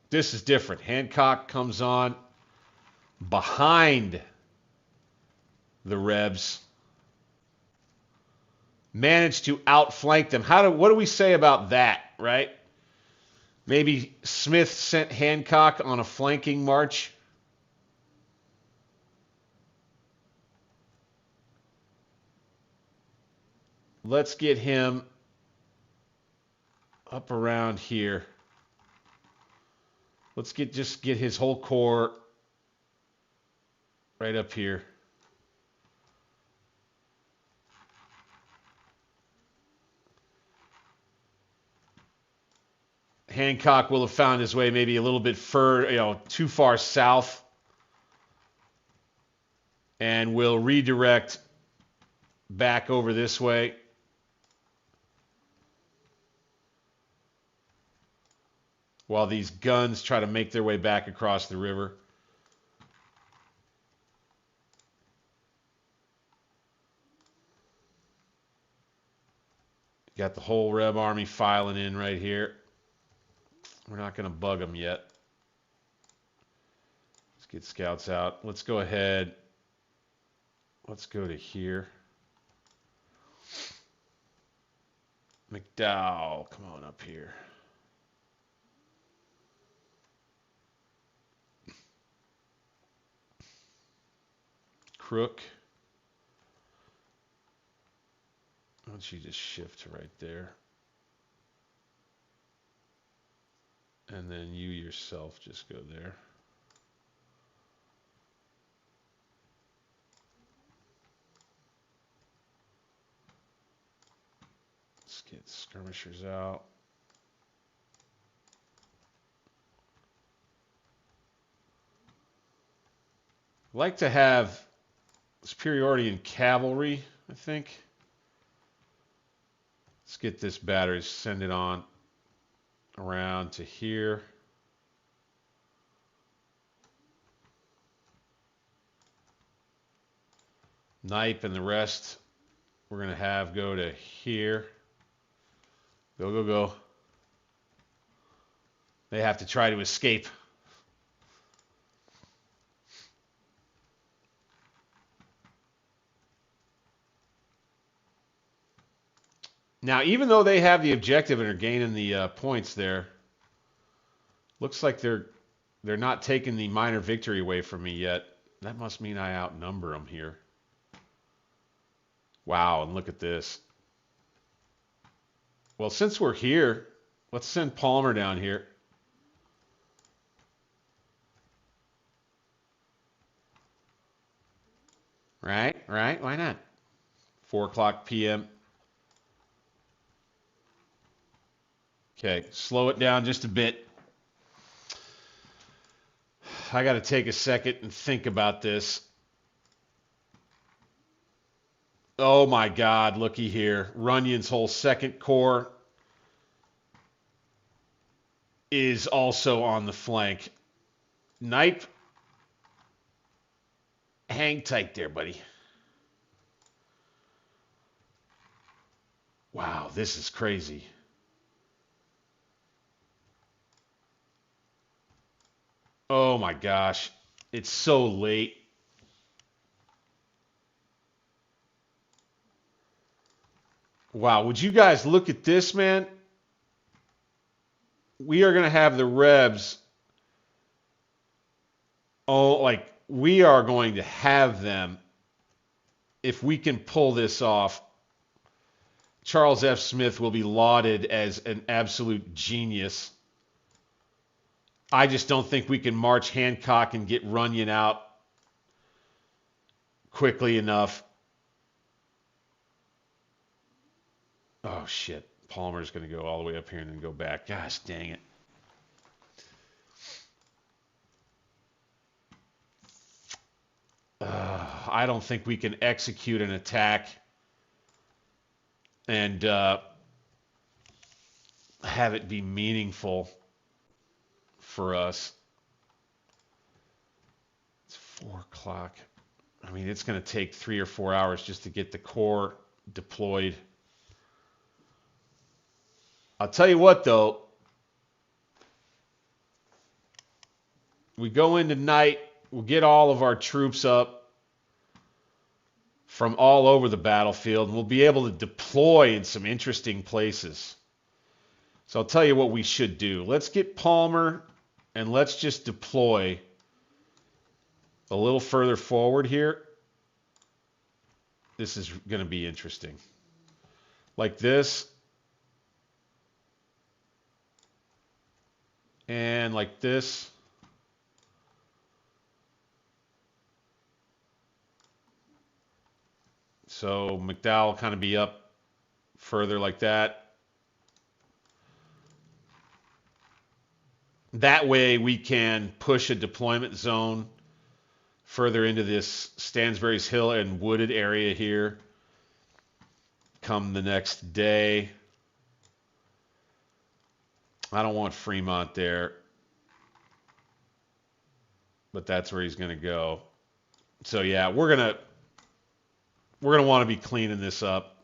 This is different. Hancock comes on behind the Rebs. Managed to outflank them. What do we say about that, right? Maybe Smith sent Hancock on a flanking march. Let's get him up around here. Let's just get his whole corps right up here. Hancock will have found his way maybe a little bit too far south, and will redirect back over this way. While these guns try to make their way back across the river. Got the whole Reb army filing in right here. We're not going to bug them yet. Let's get scouts out. Let's go ahead. Let's go to here. McDowell, come on up here. Crook. Why don't you just shift right there? And then you yourself just go there. Let's get skirmishers out. I'd like to have superiority in cavalry, I think. Let's get this battery, send it on around to here. Knipe and the rest we're going to have go to here. Go, go, go. They have to try to escape. Now, even though they have the objective and are gaining the points there, looks like they're not taking the minor victory away from me yet. That must mean I outnumber them here. Wow, and look at this. Well, since we're here, let's send Palmer down here. Right, why not? 4 o'clock p.m. Okay, slow it down just a bit. I got to take a second and think about this. Oh my God, looky here. Runyon's whole second corps is also on the flank. Knipe, hang tight there, buddy. Wow, this is crazy. Oh my gosh, it's so late. Wow, would you guys look at this, man? We are going to have the Rebs Oh, like we are going to have them if we can pull this off. Charles F. Smith will be lauded as an absolute genius. I just don't think we can march Hancock and get Runyon out quickly enough. Oh, shit. Palmer's going to go all the way up here and then go back. Gosh, dang it. I don't think we can execute an attack and have it be meaningful for us. It's 4 o'clock. I mean, it's going to take 3 or 4 hours just to get the corps deployed. I'll tell you what, though. We go in tonight. We'll get all of our troops up from all over the battlefield, and we'll be able to deploy in some interesting places. So I'll tell you what we should do. Let's get Palmer, and let's just deploy a little further forward here. This is going to be interesting. Like this. And like this. So McDowell will kind of be up further like that. That way we can push a deployment zone further into this Stansbury's Hill and wooded area here come the next day. I don't want Fremont there, but that's where he's going to go. So yeah, we're going to want to be cleaning this up.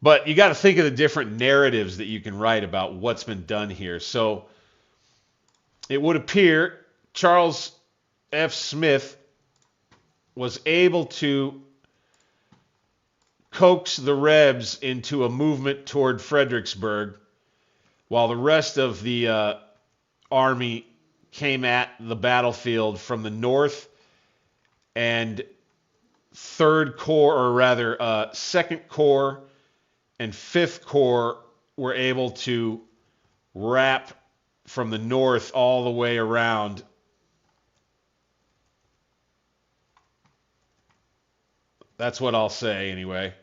But you got to think of the different narratives that you can write about what's been done here. So it would appear Charles F. Smith was able to coax the Rebs into a movement toward Fredericksburg while the rest of the army came at the battlefield from the north, and Third Corps, or rather Second Corps and Fifth Corps were able to wrap from the north all the way around. That's what I'll say anyway.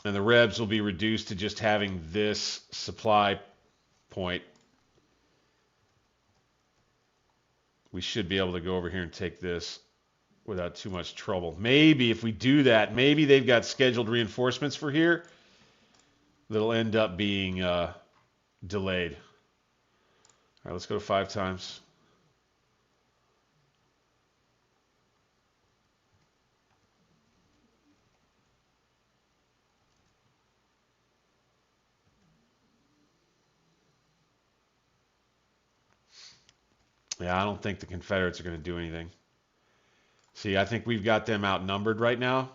And the Rebs will be reduced to just having this supply point. We should be able to go over here and take this without too much trouble. Maybe if we do that, maybe they've got scheduled reinforcements for here that'll end up being delayed. All right, let's go to 5 times. Yeah, I don't think the Confederates are going to do anything. See, I think we've got them outnumbered right now.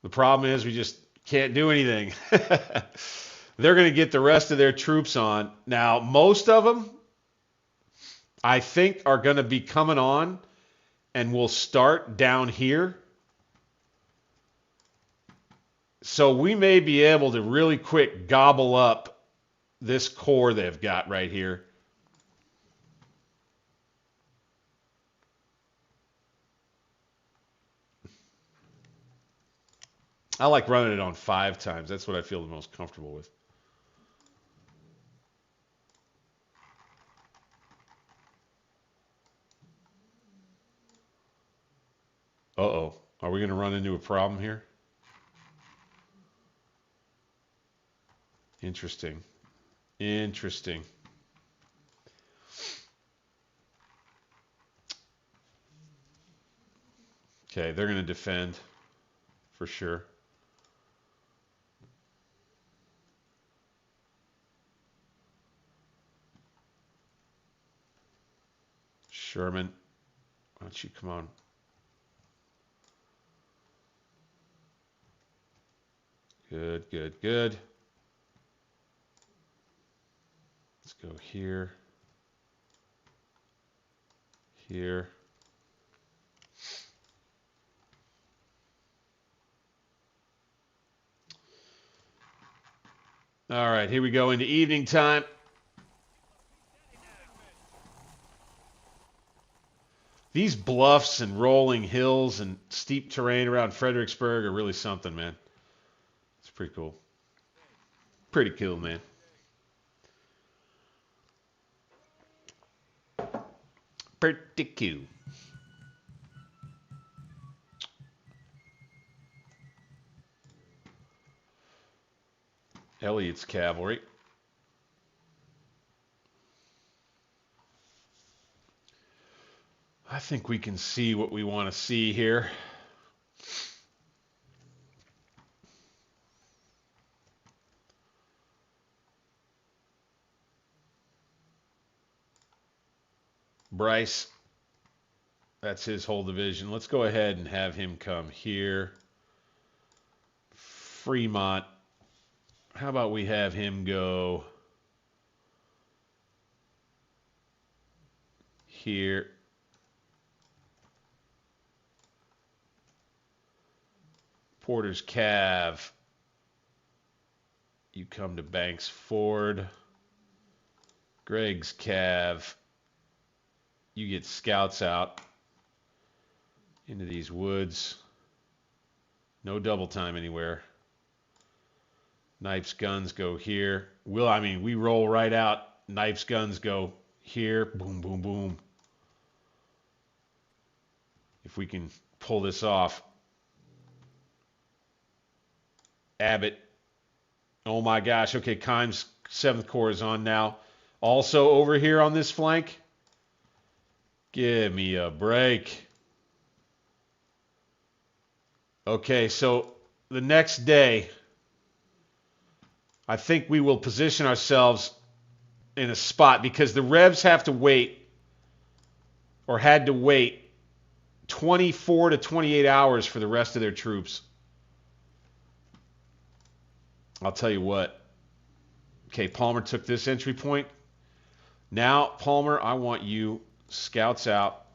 The problem is we just can't do anything. They're going to get the rest of their troops on. Now, most of them, I think, are going to be coming on and will start down here. So we may be able to really quick gobble up this core they've got right here. I like running it on 5 times. That's what I feel the most comfortable with. Uh-oh. Are we going to run into a problem here? Interesting. Interesting. Okay, they're going to defend for sure. Sherman, why don't you come on? Good, good, good. Let's go here. Here. All right, here we go into evening time. These bluffs and rolling hills and steep terrain around Fredericksburg are really something, man. It's pretty cool. Pretty cool, man. Pretty cool. Elliott's cavalry. I think we can see what we want to see here. Bryce, that's his whole division. Let's go ahead and have him come here. Fremont, how about we have him go here. Porter's Cav, you come to Banks Ford. Greg's Cav, you get scouts out into these woods. No double time anywhere. Knife's guns go here. We roll right out. Knife's guns go here. Boom, boom, boom. If we can pull this off. Abbott. Oh my gosh. Okay, Kimes 7th Corps is on now. Also over here on this flank. Give me a break. Okay, so the next day, I think we will position ourselves in a spot because the Revs have to wait, or had to wait, 24 to 28 hours for the rest of their troops. I'll tell you what. Okay, Palmer took this entry point. Now, Palmer, I want you, scouts out.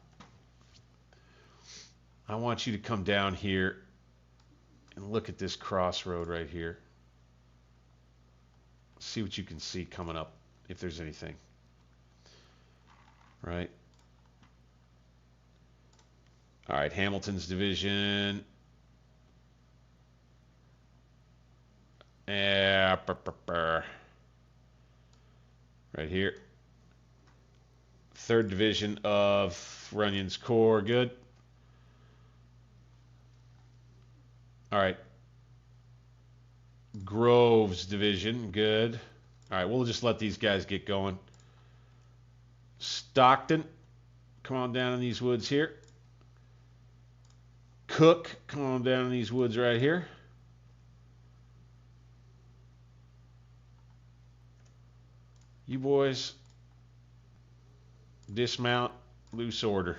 I want you to come down here and look at this crossroad right here. See what you can see coming up, if there's anything. Right? All right, Hamilton's division. Right here. 3rd Division of Runyon's Corps. Good. All right. Grove's division. Good. All right, we'll just let these guys get going. Stockton. Come on down in these woods here. Cook. Come on down in these woods right here. You boys, dismount, loose order.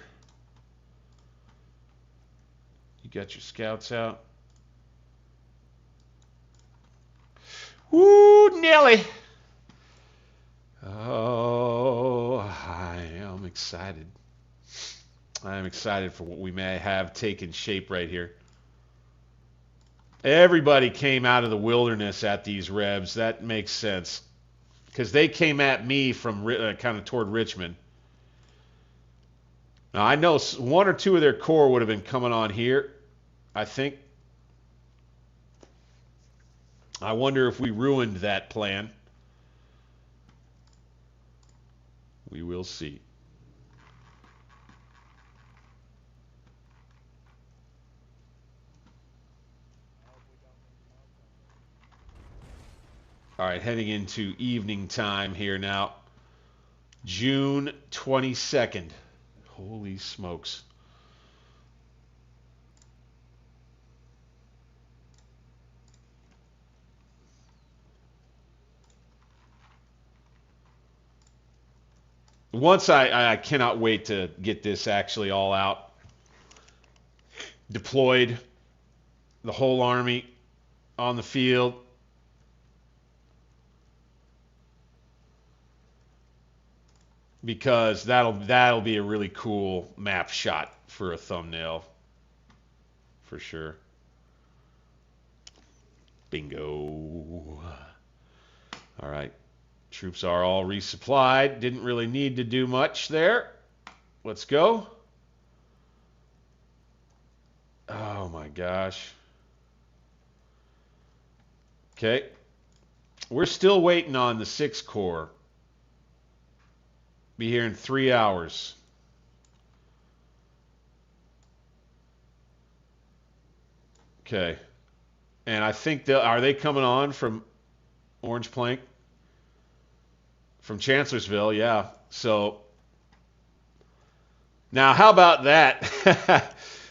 You got your scouts out. Woo, Nelly. Oh, I am excited. I am excited for what we may have taken shape right here. Everybody came out of the wilderness at these Rebs. That makes sense. Because they came at me from kind of toward Richmond. Now, I know 1 or 2 of their corps would have been coming on here, I think. I wonder if we ruined that plan. We will see. All right, heading into evening time here now. June 22nd. Holy smokes. Once I cannot wait to get this actually all out. Deployed. The whole army on the field. Because that'll be a really cool map shot for a thumbnail, for sure. Bingo. All right. Troops are all resupplied. Didn't really need to do much there. Let's go. Oh my gosh. Okay. We're still waiting on the 6th Corps. Be here in 3 hours. Okay. And I think are they coming on from Orange Plank? From Chancellorsville, yeah. So now how about that?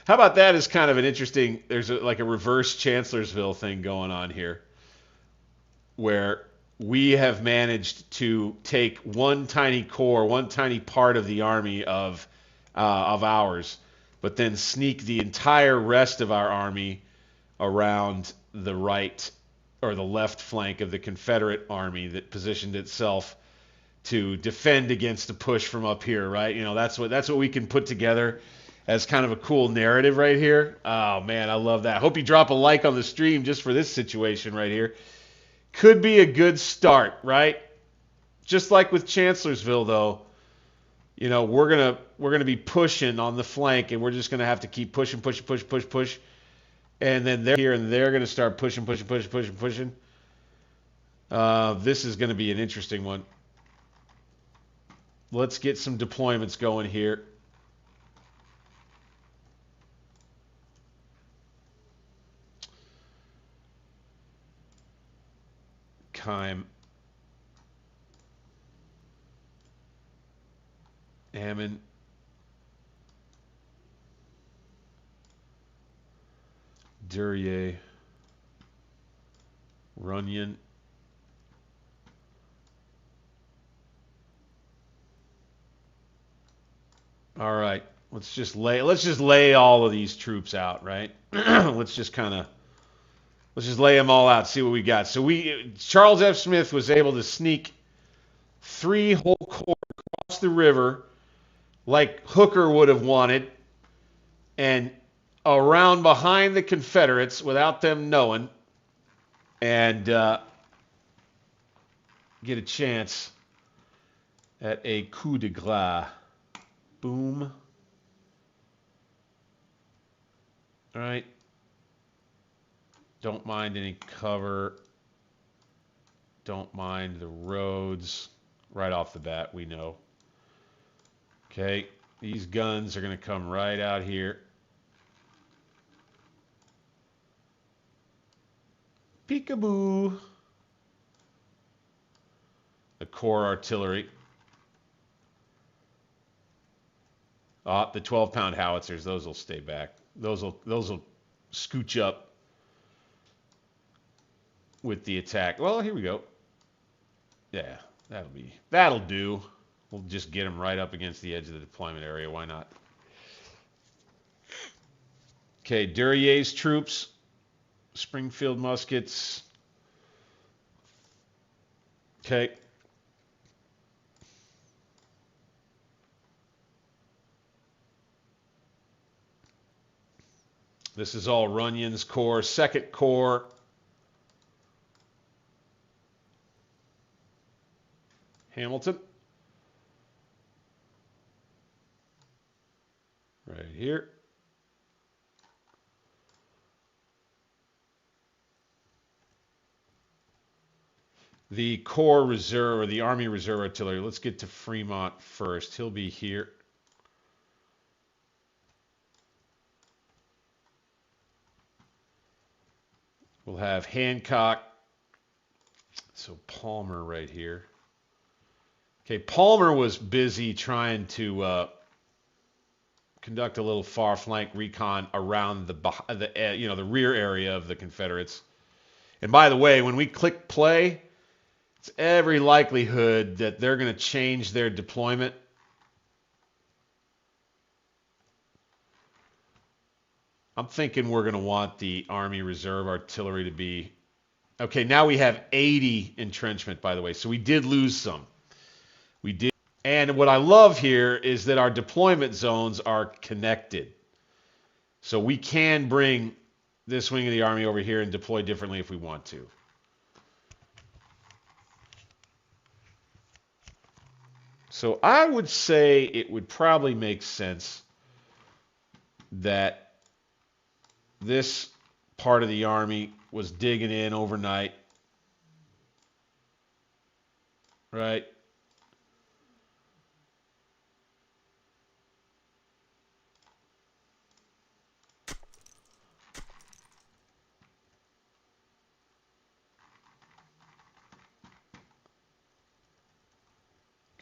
How about that is kind of an interesting, there's like a reverse Chancellorsville thing going on here where we have managed to take one tiny corps, one tiny part of the army of ours, but then sneak the entire rest of our army around the right or the left flank of the Confederate army that positioned itself to defend against the push from up here, right? You know, that's what we can put together as kind of a cool narrative right here. Oh man, I love that. Hope you drop a like on the stream just for this situation right here. Could be a good start, right? Just like with Chancellorsville, though, you know, we're gonna be pushing on the flank, and we're just gonna have to keep pushing, and then they're here, and they're gonna start pushing. This is gonna be an interesting one. Let's get some deployments going here. Keim. Ammon. Duryea. Runyon. All right. Let's just lay all of these troops out, right? Let's just lay them all out, see what we got. So Charles F. Smith was able to sneak 3 whole corps across the river like Hooker would have wanted and around behind the Confederates without them knowing and get a chance at a coup de grace. Boom. All right. Don't mind any cover. Don't mind the roads. Right off the bat, we know. Okay, these guns are going to come right out here. Peekaboo. The Corps artillery. The 12-pound howitzers, those will stay back. Those will scooch up with the attack. Well, here we go. Yeah, that'll do. We'll just get them right up against the edge of the deployment area. Why not? Okay, Duryea's troops, Springfield muskets. Okay. This is all Runyon's Corps, 2nd Corps. Hamilton. Right here. The Corps Reserve, or the Army Reserve Artillery. Let's get to Fremont first. He'll be here. We'll have Hancock. So Palmer right here. Okay, Palmer was busy trying to conduct a little far flank recon around the rear area of the Confederates. And by the way, when we click play, it's every likelihood that they're going to change their deployment. I'm thinking we're going to want the Army Reserve Artillery to be Okay, now we have 80 entrenchment, by the way. So we did lose some. We did. And what I love here is that our deployment zones are connected. So we can bring this wing of the army over here and deploy differently if we want to. So I would say it would probably make sense that this part of the army was digging in overnight, right?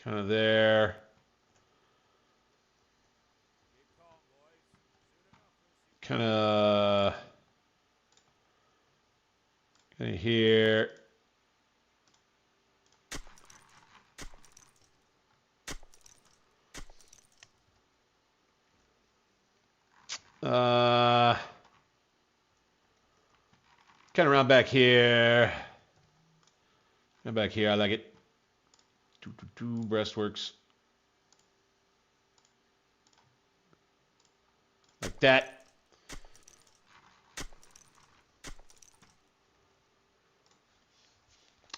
Kind of there. Kind of here. Kind of around back here. And back here, I like it. Breastworks. Like that.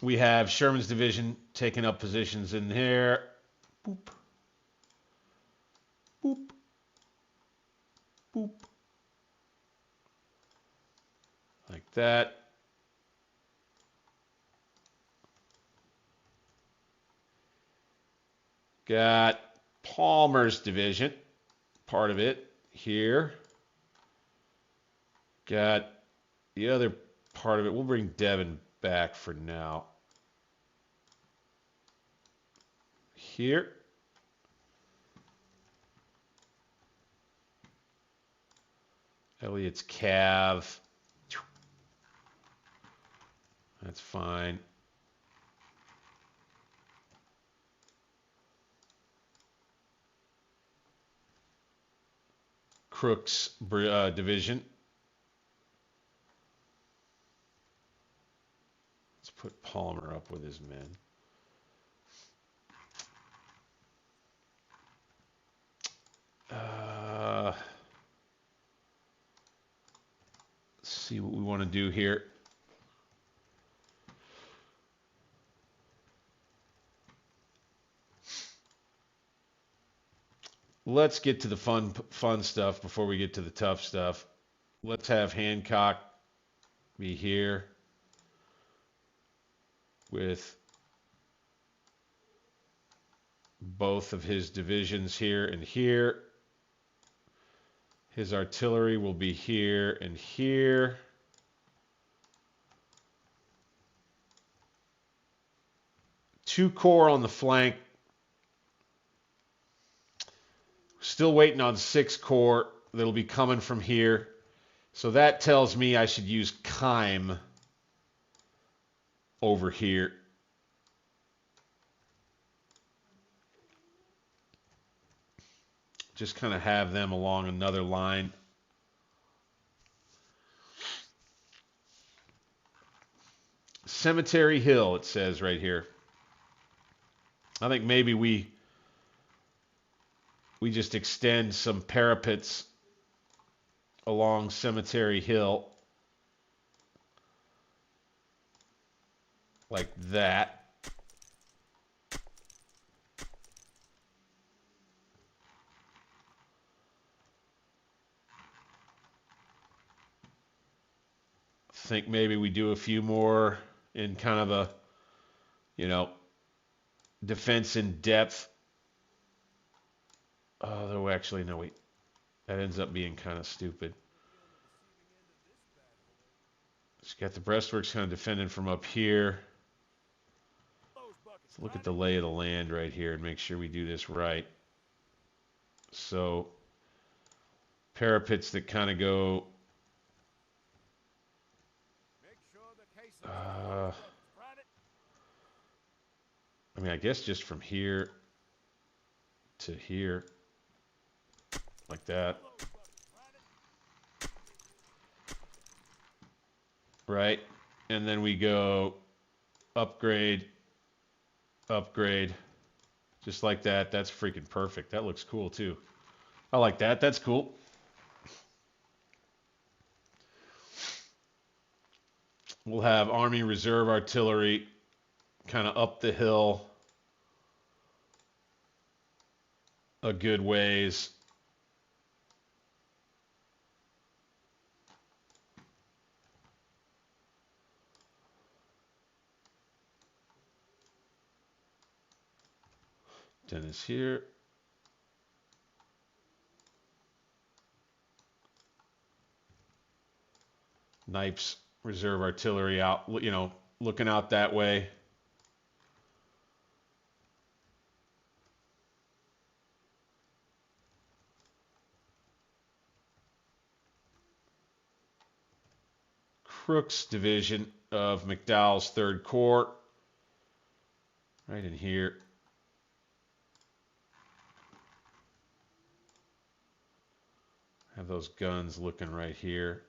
We have Sherman's division taking up positions in here. Boop. Boop. Boop. Like that. Got Palmer's division, part of it here. Got the other part of it. We'll bring Devon back for now. Here. Elliott's Cav. That's fine. Crook's division. Let's put Palmer up with his men. Let's see what we want to do here. Let's get to the fun stuff before we get to the tough stuff. Let's have Hancock be here with both of his divisions here and here. His artillery will be here and here. Two corps on the flank. Still waiting on 6 corps that'll be coming from here. So that tells me I should use Keim over here. Just kind of have them along another line. Cemetery Hill, it says right here. I think maybe we just extend some parapets along Cemetery Hill like that. Think maybe we do a few more in kind of a, defense in depth. Although actually, no, wait. That ends up being kind of stupid. It's got the breastworks kind of defending from up here. Let's look at the lay of the land right here and make sure we do this right. So, parapets that kind of go... I guess just from here to here, like that. Right? and then we go upgrade, upgrade, just like that. That's freaking perfect. That looks cool too. I like that. That's cool. We'll have Army Reserve Artillery kind of up the hill a good ways. Dennis here. Knipes Reserve Artillery out, you know, looking out that way. Crook's division of McDowell's 3rd Corps right in here. Have those guns looking right here.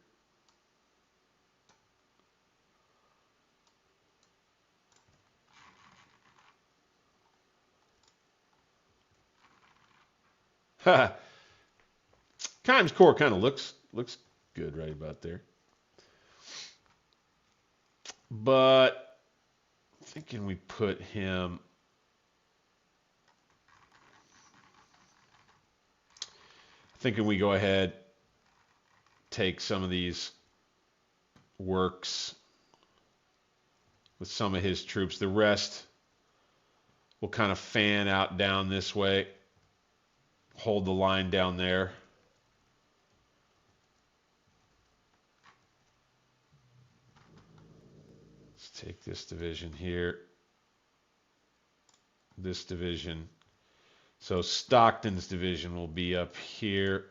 Kimes Corps kind of looks good right about there. But thinking we put him thinking we go ahead, take some of these works with some of his troops. The rest will kind of fan out down this way, hold the line down there. Let's take this division here, this division. So Stockton's division will be up here.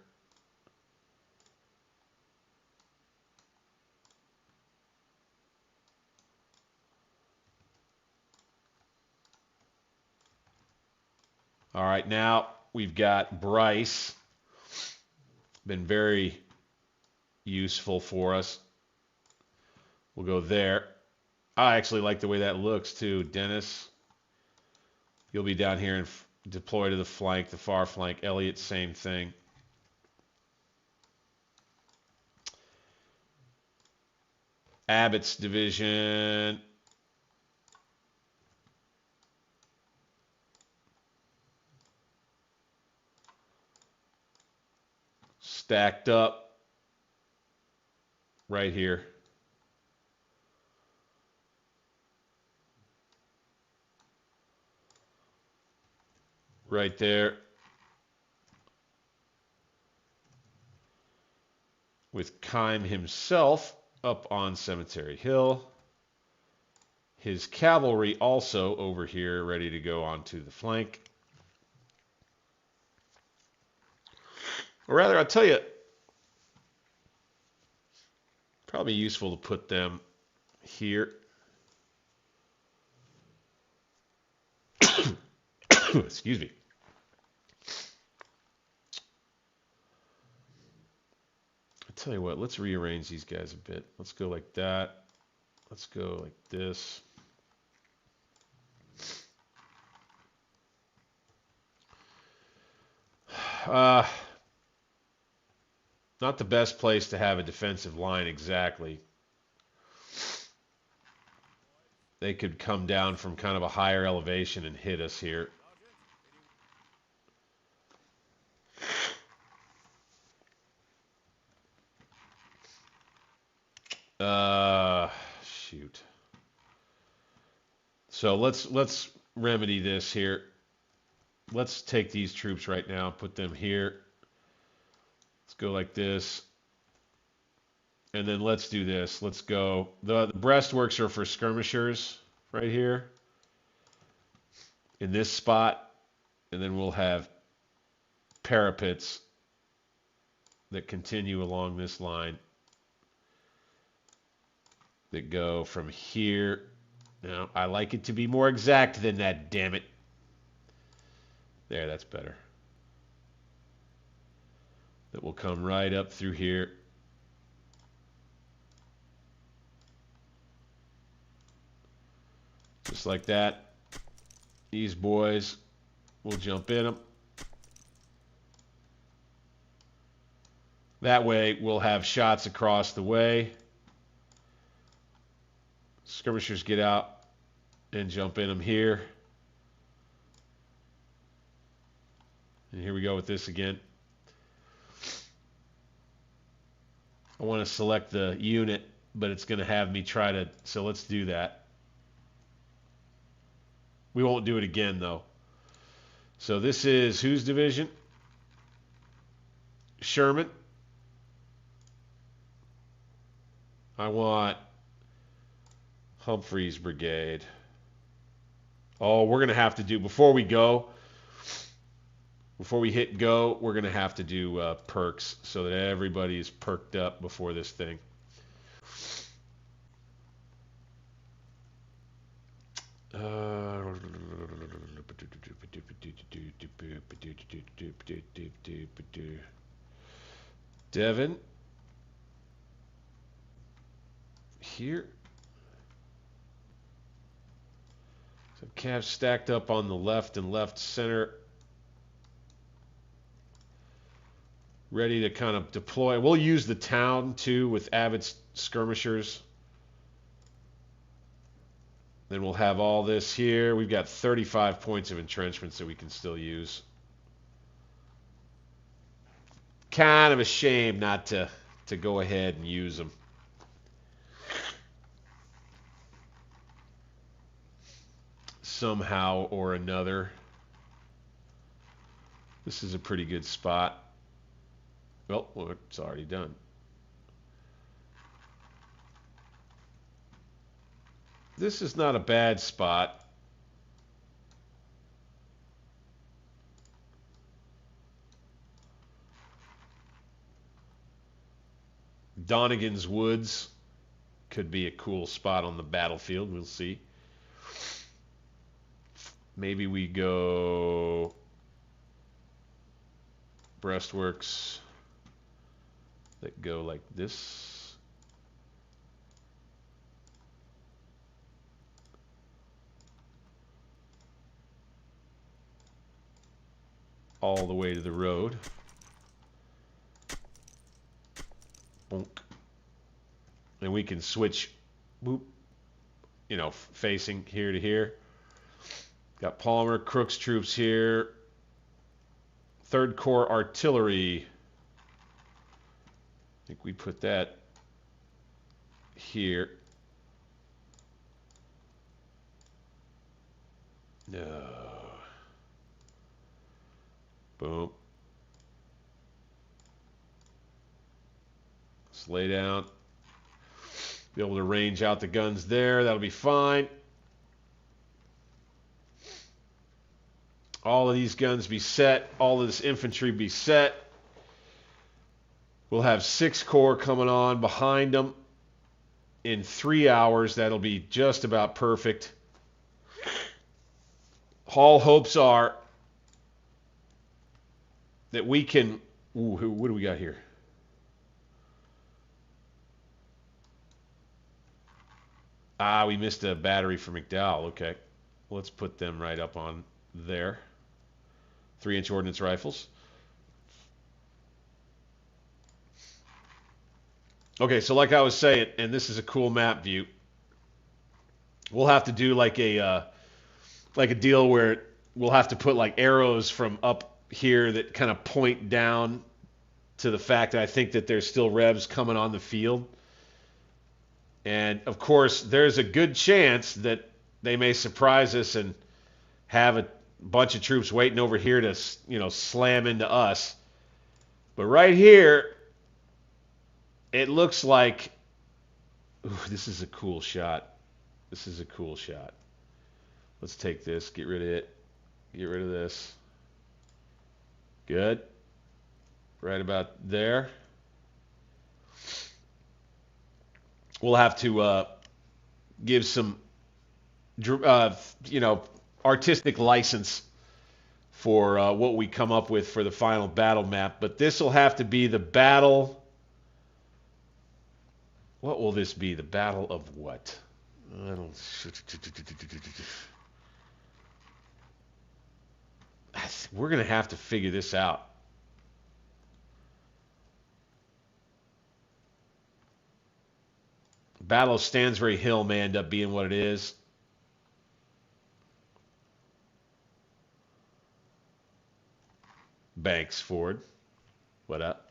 All right, now we've got Bryce. Been very useful for us. We'll go there. I actually like the way that looks too. Dennis, you'll be down here and deploy to the flank, the far flank. Elliott, same thing. Abbott's division. Stacked up right here. Right there. With Keim himself up on Cemetery Hill. His cavalry also over here ready to go onto the flank. Or rather, I'll tell you, probably useful to put them here. Excuse me. I'll tell you what, let's rearrange these guys a bit. Let's go like that. Let's go like this. Not the best place to have a defensive line exactly. They could come down from kind of a higher elevation and hit us here. Shoot. So let's remedy this here. Let's take these troops right now, put them here. Let's go like this. And then let's do this. Let's go. The breastworks are for skirmishers right here in this spot. And then we'll have parapets that continue along this line that go from here. Now, I like it to be more exact than that, damn it. There, that's better. That will come right up through here. Just like that. These boys, we'll jump in them. That way, we'll have shots across the way. Skirmishers get out and jump in them here. And here we go with this again. I want to select the unit, but it's going to have me try to, so let's do that. We won't do it again, though. So this is whose division? Sherman. I want Humphrey's brigade. Oh, we're going to have to do, before we hit go, we're going to have to do perks so that everybody is perked up before this thing. Devon. Here. So Cavs stacked up on the left and left center. Ready to kind of deploy. We'll use the town too with avid skirmishers. Then we'll have all this here. We've got 35 points of entrenchments that we can still use. Kind of a shame not to go ahead and use them. Somehow or another. This is a pretty good spot. Well, it's already done. This is not a bad spot. Donegan's Woods could be a cool spot on the battlefield. We'll see. Maybe we go breastworks that go like this. All the way to the road. Bonk. And we can switch, boop, you know, facing here to here. Got Palmer, Crook's troops here. 3rd Corps artillery. I think we put that here. No. Boom. Let's lay down. Be able to range out the guns there. That'll be fine. All of these guns be set. All of this infantry be set. We'll have 6 Corps coming on behind them in 3 hours. That'll be just about perfect. All hopes are that we can... Ooh, what do we got here? Ah, we missed a battery for McDowell. Okay. Let's put them right up on there. 3-inch ordnance rifles. Okay, so like I was saying, and this is a cool map view, we'll have to do like a deal where we'll have to put like arrows from up here that kind of point down to the fact that I think that there's still Revs coming on the field. And of course, there's a good chance that they may surprise us and have a bunch of troops waiting over here to, you know, slam into us. But right here, it looks like, ooh, this is a cool shot. This is a cool shot. Let's take this, get rid of it, get rid of this. Good. Right about there. We'll have to give some, you know, artistic license for what we come up with for the final battle map. But this will have to be the battle. What will this be? The battle of what? I don't. We're gonna have to figure this out. Battle of Stansbury Hill may end up being what it is. Banks Ford. What up?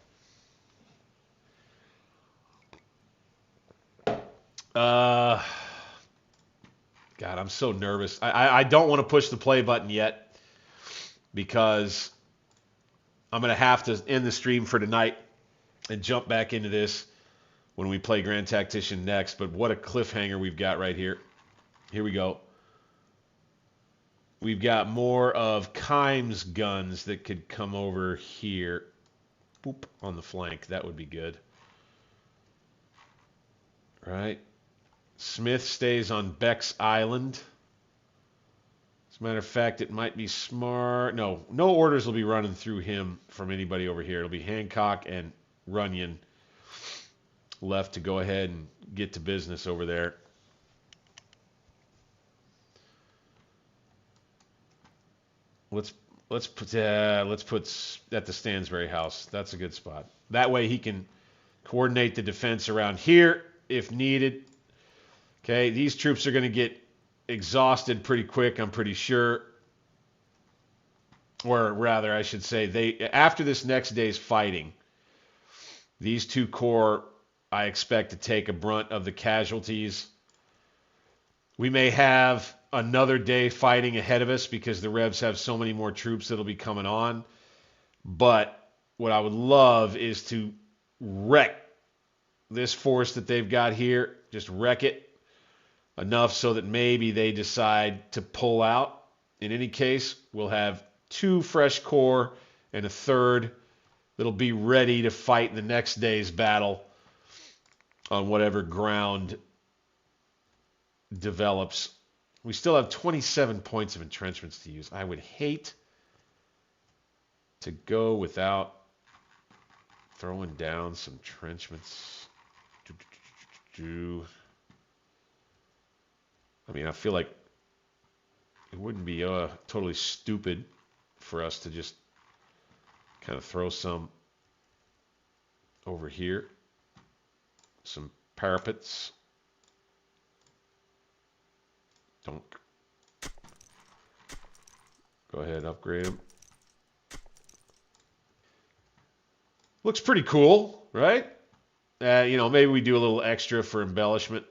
God, I'm so nervous. I don't want to push the play button yet because I'm going to have to end the stream for tonight and jump back into this when we play Grand Tactician next. But what a cliffhanger we've got right here. Here we go. We've got more of Kimes guns that could come over here. Boop, on the flank. That would be good. Right. Smith stays on Beck's Island. As a matter of fact, it might be smart. No orders will be running through him from anybody over here. It'll be Hancock and Runyon left to go ahead and get to business over there. Let's put at the Stansbury House. That's a good spot. That way he can coordinate the defense around here if needed. Okay, these troops are going to get exhausted pretty quick, I'm pretty sure. Or rather, I should say, after this next day's fighting, these two corps, I expect to take a brunt of the casualties. We may have another day fighting ahead of us because the Revs have so many more troops that'll be coming on. But what I would love is to wreck this force that they've got here. Just wreck it enough so that maybe they decide to pull out. In any case, we'll have 2 fresh corps and a third that'll be ready to fight the next day's battle on whatever ground develops. We still have 27 points of entrenchments to use. I would hate to go without throwing down some entrenchments. I mean, I feel like it wouldn't be totally stupid for us to just kind of throw some over here. Some parapets. Don't. Go ahead and upgrade them. Looks pretty cool, right? Maybe we do a little extra for embellishment.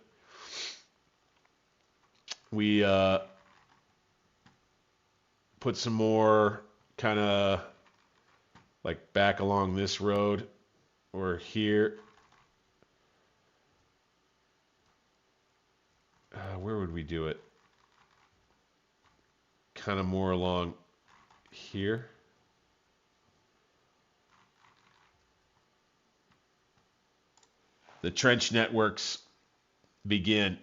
We put some more kind of like back along this road or here. Where would we do it? Kind of more along here. The trench networks begin.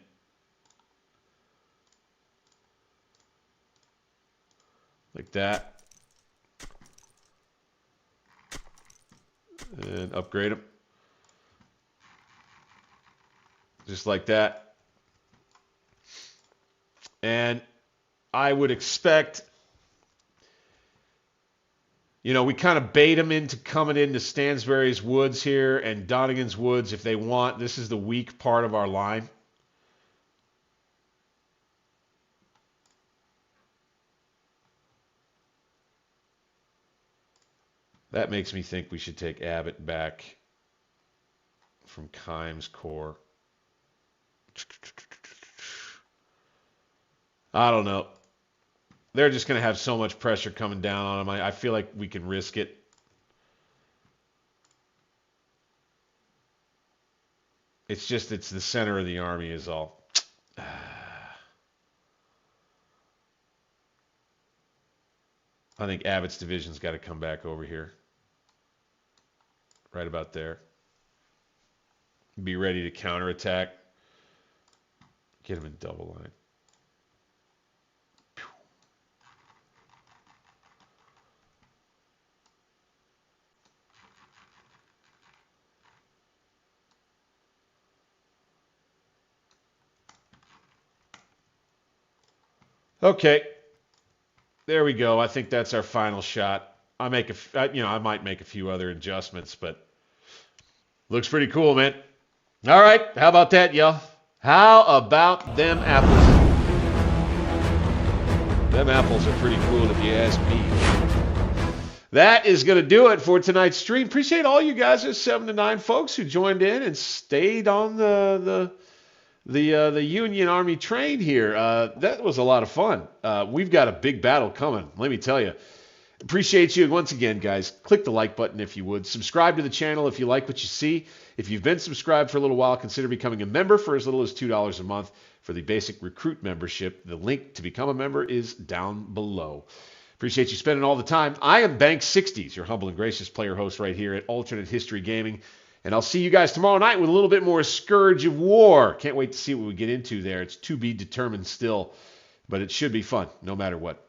Like that. And upgrade them. Just like that. And I would expect, we kind of bait them into coming into Stansbury's Woods here and Donegan's Woods if they want. This is the weak part of our line. That makes me think we should take Abbott back from Kimes' corps. I don't know. They're just going to have so much pressure coming down on them. I feel like we can risk it. It's the center of the army is all. I think Abbott's division's got to come back over here. Right about there. Be ready to counterattack. Get him in double line. Okay, there we go. I think that's our final shot. I might make a few other adjustments, but looks pretty cool, man. All right, how about that, y'all? How about them apples? Them apples are pretty cool if you ask me. That is going to do it for tonight's stream. Appreciate all you guys, there's 7 to 9 folks who joined in and stayed on the Union Army train here. That was a lot of fun. We've got a big battle coming, let me tell you. Appreciate you once again, guys. Click the like button if you would. Subscribe to the channel if you like what you see. If you've been subscribed for a little while, consider becoming a member for as little as $2 a month for the basic recruit membership. The link to become a member is down below. Appreciate you spending all the time. I am Bank60s, your humble and gracious player host right here at Alternate History Gaming. And I'll see you guys tomorrow night with a little bit more Scourge of War. Can't wait to see what we get into there. It's to be determined still, but it should be fun no matter what.